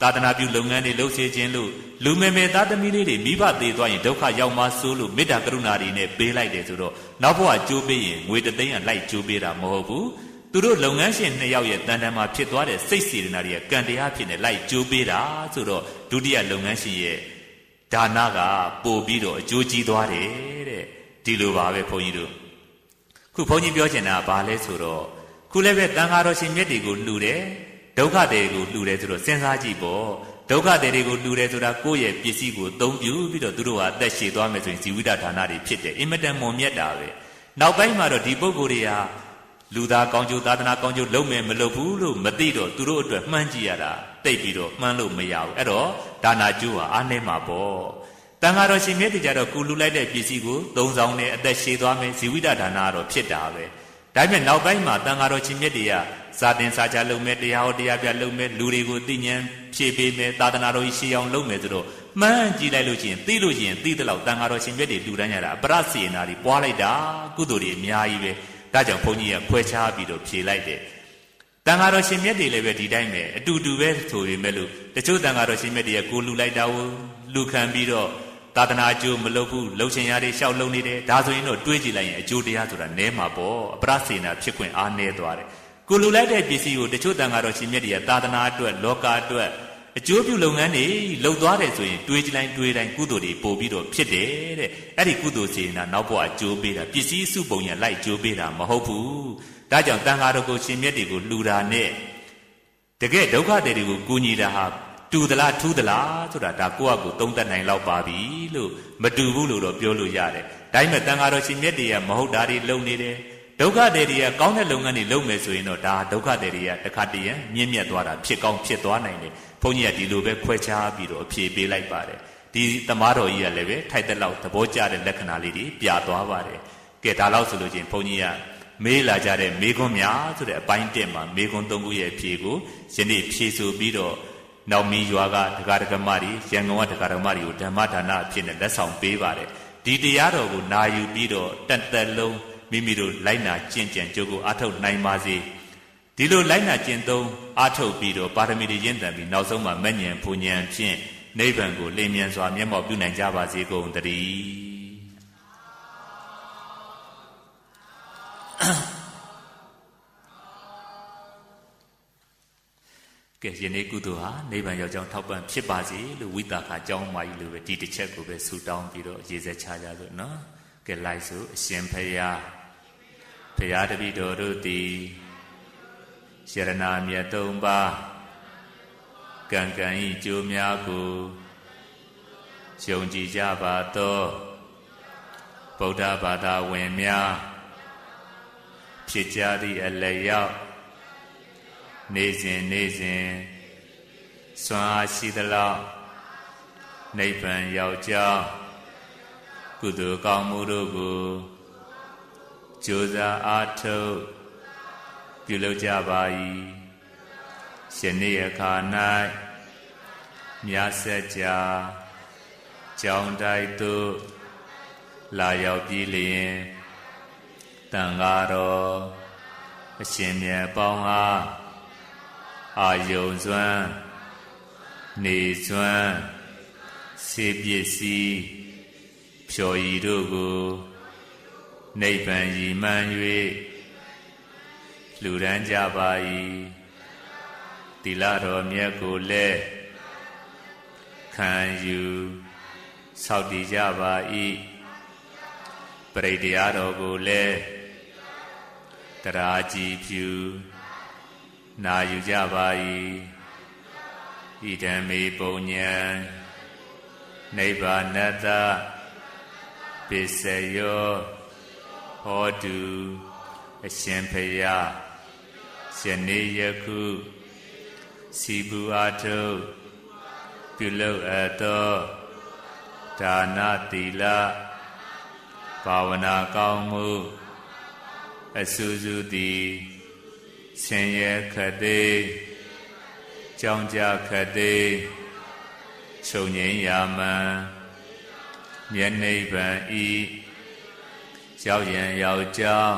သာသနာပြုလုပ်ငန်းတွေလုပ်စေခြင်းလို့လူမေမေသားသမီးလေးတွေမိဘသေးသွားရင်ဒုက္ခရောက်မှဆိုးလို့မေတ္တာကရုဏာတွေနဲ့ပေးလိုက်တယ်ဆိုတော့နောက်ဘဝကျိုးပေးရင်ငွေတသိန်းကလိုက်ကျိုးပေးတာမဟုတ်ဘူးသူတို့လုပ်ငန်းရှင်2ယောက်ရဲ့တန်တန်မှာဖြစ်သွားတဲ့စိတ်စေတနာတွေကကံတရားဖြစ်နေလိုက်ကျိုးပေးတာဆိုတော့ဒုတိယလုပ်ငန်းရှင်ရဲ့ဒါနကပို့ပြီးတော့အကျိုးကြီးသွားတယ်တဲ့ဒီလိုပါပဲဘုန်းကြီးတို့ခုဘုန်းကြီးပြောချင်တာကဘာလဲဆိုတော့ခုလည်းပဲတန်ဃာတော်ရှင်မြတ်တွေကိုလှူတယ်ဒုက္ခတွေကိုလှူတယ်ဆိုတော့စဉ်းစားကြည့်ပေါ့ဒုက္ခတွေကိုလှူတယ်ဆိုတာကိုယ့်ရဲ့ပစ္စည်းကိုသုံးပြုပြီးတော့သူတို့ဟာအသက်ရှည်သွားမယ်ဆိုရင်ဇီဝိတဒါနတွေဖြစ်တယ်အင်မတန်မွန်မြတ်တာပဲနောက်ပိုင်းမှာတော့ဒီပုဂ္ဂိုလ်တွေဟာလူသားကောင်းကျိုးသာသနာကောင်းကျိုးလုပ်မယ်မလုပ်ဘူးလို့မသိတော့သူတို့အတွက်မှန်းကြည့်ရတာတိတ်ပြီးတော့မှန်းလို့မရဘူးအဲ့တော့ဒါနာကျိုးဟာအားနည်းမှာပေါ့တန်ဃာတော်ရှင်မြတ်တွေကြတော့ကိုလှူလိုက်တဲ့ပစ္စည်းကိုသုံးဆောင်နဲ့အသက်ရှည်သွားမယ်ဇီဝိတဒါနကတော့ဖြစ်တာပဲဒါပေမဲ့နောက်ပိုင်းမှာတန်ဃာတော်ရှင်မြတ်တွေကစာတင်စာချလုပ်မယ်တရားဟောတရားပြလုပ်မယ်လူတွေကိုသိဉာဏ်ဖြည့်ပေးမယ်သာသနာတော်ကြီးရှေးအောင်လုပ်မယ်ဆိုတော့မှန်းကြည့်လိုက်လို့ရှိရင်သိလို့ရှိရင်သိတဲ့လောက်တန်ဃာတော်ရှင်မြတ်တွေလှူဒန်းကြတာအပရစေနာတွေပွားလိုက်တာကုသိုလ်တွေအများကြီးပဲဒါကြောင့်ဘုန်းကြီးကခွဲခြားပြီးတော့ဖြေလိုက်တယ်တန်ဃာတော်ရှင်မြတ်တွေလည်းပဲဒီတိုင်းပဲအတူတူပဲဆိုပေမဲ့လို့တချို့တန်ဃာတော်ရှင်မြတ်တွေကကိုလှူလိုက်တာကိုလှူခံပြီးတော့သာသနာအကျိုးမလုပ်ဘူးလှုပ်ရှင်ရတွေရှောက်လုံနေတယ်ဒါဆိုရင်တော့တွေးကြည့်လိုက်ရင်အကျိုးတရားဆိုတာနဲမှာပေါ့အပရစေနာဖြစ်ခွင့်အားနည်းသွားတယ်ကိုလူလိုက်တဲ့ပစ္စည်းကိုတချို့တန်ဃာတော်ရှင်မြတ်တွေကသာသနာအတွက်လောကအတွက်အကျိုးပြုလုပ်ငန်းတွေလုပ်သွားတယ်ဆိုရင်တွေးကြည့်လိုက်တွေးတိုင်းကုသိုလ်တွေပို့ပြီးတော့ဖြစ်တယ်တဲ့အဲ့ဒီကုသိုလ်စေနာနောက်ဘဝအကျိုးပေးတာပစ္စည်းစုပုံရလိုက်ကျိုးပေးတာမဟုတ်ဘူးဒါကြောင့်တန်ဃာတော်ကိုရှင်မြတ်တွေကိုလှူတာနဲ့တကယ်ဒုက္ခတွေကိုကူညီတာဟာတူသလားထူးသလားဆိုတာဒါကိုယ့်အကူသုံးသပ်နိုင်လောက်ပါပြီလို့မတူဘူးလို့တော့ပြောလို့ရတယ်ဒါပေမဲ့တန်ဃာတော်ရှင်မြတ်တွေကမဟုတ်တာတွေလုပ်နေတယ်ဒုက္ခတွေကကောင်းတဲ့လုပ်ငန်းတွေလုပ်မယ်ဆိုရင်တော့ဒါဒုက္ခတွေကတခါတည်းမြင့်မြတ်သွားတာဖြစ်ကောင်းဖြစ်သွားနိုင်တယ်ဘုန်းကြီးကဒီလိုပဲခွဲခြားပြီးတော့အဖြေပေးလိုက်ပါတယ်ဒီသမားတော်ကြီးကလည်းပဲထိုက်တဲ့လောက်သဘောကျတဲ့လက္ခဏာလေးတွေပြသွားပါတယ်ကဲဒါလောက်ဆိုလို့ချင်းဘုန်းကြီးကမေးလာကြတဲ့မေခွန်းများဆိုတဲ့အပိုင်း1မှာမေခွန်း3ခုရဲ့အဖြေကိုယနေ့ဖြေဆိုပြီးတော့နောက်မီရွာကဒကာဒကမတွေရန်ကုန်ကဒကာဒကမတွေကိုဓမ္မဒါနအဖြစ်နဲ့လက်ဆောင်ပေးပါတယ်ဒီတရားတော်ကိုနာယူပြီးတော့တက်တက်လုံးမိမိတို့လိုက်နာကျင့်ကြံကြိုးကိုအားထုတ်နိုင်ပါစေဒီလိုလိုက်နာကျင့်သုံးအားထုတ်ပြီးတော့ပါရမီတွေရင့်တန်ပြီးနောက်ဆုံးမှာမဉ္ဇဉ်ဘုံဉဏ်ဖြင့်နိဗ္ဗာန်ကိုလင်းမြန်စွာမျက်မှောက်ပြုနိုင်ကြပါစေကုန်သတည်းကဲယနေ့ကုသိုလ်ဟာနိဗ္ဗာန်ရောက်ကြောင်းထောက်ပံ့ဖြစ်ပါစေလို့ဝိတာခအကြောင်းမကြီးလိုပဲဒီတစ်ချက်ကိုပဲဆုတောင်းပြီးတော့ရေစက်ချကြစို့နော်ကဲလိုက်စို့အရှင်ဖရာဖရာတပည့်တော်တို့သည်ယရဏမြတ်၃ပါးကံကံဤကျိုးများကိုယုံကြည်ကြပါသောဗုဒ္ဓဘာသာဝင်များဖြစ်ကြသည့်အလျောက်နေ့စဉ်စွမ်းအားရှိသလောက်နိဗ္ဗာန်ရောက်ကြောင်းကုသိုလ်ကောင်းမှုတို့ကိုကြိုးစားအားထုတ်ပြုလုပ်ကြပါ၏ယနေ့အခါ၌မြတ်ဆက်ကြာကြောင်းတိုက်သို့လာရောက်ပြီးလျင်တန်ဃာတော်အရှင်မြတ်ပေါင်းအားအာယုံစွမ်းနေစွမ်းစေပစ္စည်းဖြော်ရည်တို့ကိုနိဗ္ဗာန်ရည်မှန်း၍လှူဒန်းကြပါ၏သီလတော်မြတ်ကိုလည်းခံယူဆောက်တည်ကြပါ၏ပရိတရားတော်ကိုလည်းတရားကြည်ဖြူနာယူကြပါ၏ဣဒံမေပုညံနိဗ္ဗာနတပစ္စယောဟောတုအရှင်ဖရာယနေ့ယခုစီပူအားထုတ်ပြုလုပ်အပ်သောဒါနသီလ ဘာဝနာကောင်းမှုအစူးစူးသည်ဆင်းရဲခတ်သိကြောင်းကြခတ်သိချုပ်ငြိမ်းရာမှန်မျက်နှိဗ္ဗာန်ဤရောက်ရန်ရောက်ကြောင်း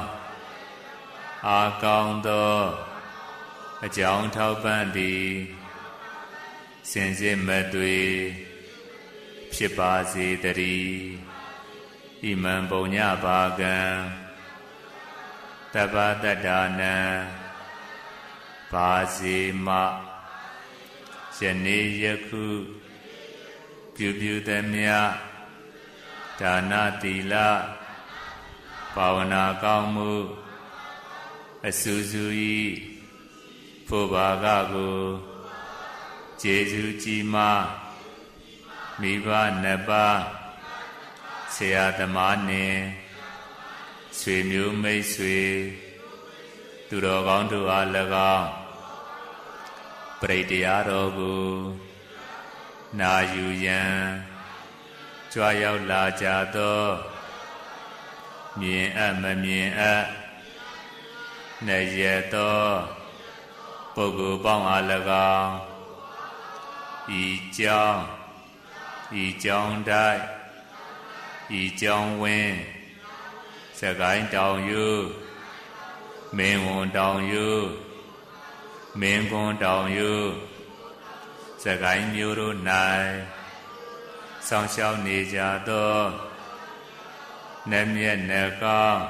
အာကောင်းသောအကြောင်းထောက်ပံ့သည်စင်စစ်မသွေဖြစ်ပါစေတည်းဣမံပုံညဘာကံတပ္ပတတ္တာနံပါစေမယနေ့ယခုပြုသမျှဒါနသီလဘာဝနာကောင်းမှုအစူးစူးဤဖို့ဘာကကိုကျေးဇူးကြီးမားမိဘနှစ်ပါးဆရာသမားနှင့်ဆွေမျိုးမိတ်ဆွေသူတော်ကောင်းတို့အား၎င်းပရိတရားတော်ကိုနာယူရန်ကြွားရောက်လာကြသောမြင်အပ်မမြင်အပ်နေရသောပုဂ္ဂိုလ်ပေါင်းအား၎င်းဤကြောင်းတိုက်ဤကြောင်းဝင်းစကိုင်းတောင်ယူမင်းဝန်တောင်ယူမင်းကွန်းတောင်ယူစကိုင်းမြို့တို့၌ဆောင်းရှောက်နေကြသောနတ်မြတ်နတ်ကောင်း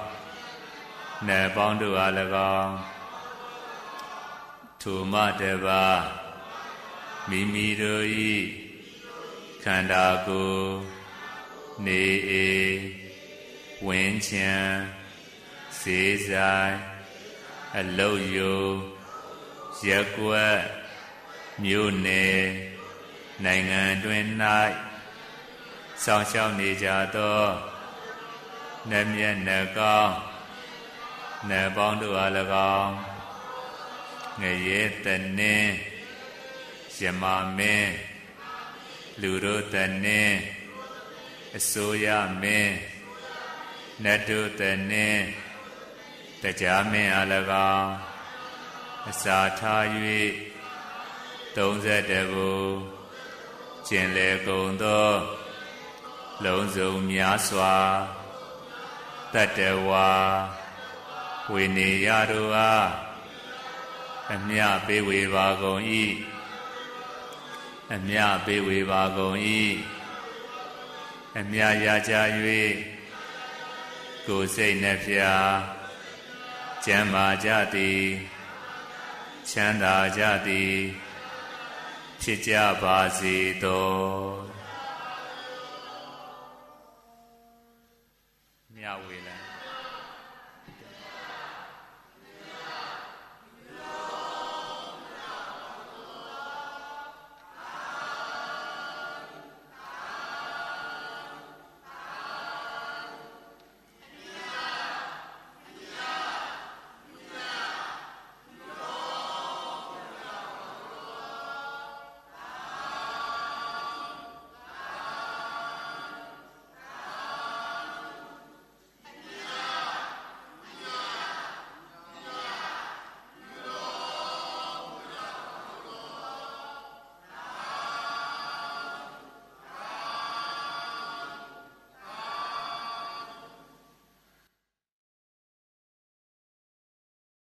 နတ်ပေါင်းတို့အား၎င်းထိုမတပါမိမိတို့၏ခန္ဓာကိုယ်နေအေဝင်းချံဈေးဆိုင်အလုတ်ယုံရက်ကွက်မြို့နယ်နိုင်ငံတွင်၌ဆောင်းရှောက်နေကြသောနတ်မြတ်နတ်ကောင်းနတ်ပေါင်းတို့အား၎င်းငရဲတနှင်းယမမင်းလူတို့တနှင်းအစိုးရမင်းနတ်တို့တနှင်းတရားမင်းအား၎င်းအစာထား၍31ဘုကျင်လေကုန်သောလုံးစုံများစွာတတ္တဝါဝိနည်းရတို့အားအမြပေးဝေပါကုန်၏အမြပေးဝေပါကုန်၏အမြရကြ၍ကိုယ်စိတ်နှဖျားကျမ်းမာကြသည်ချမ်းသာကြသည်ဖြစ်ကြပါစေသောမြဝေလံ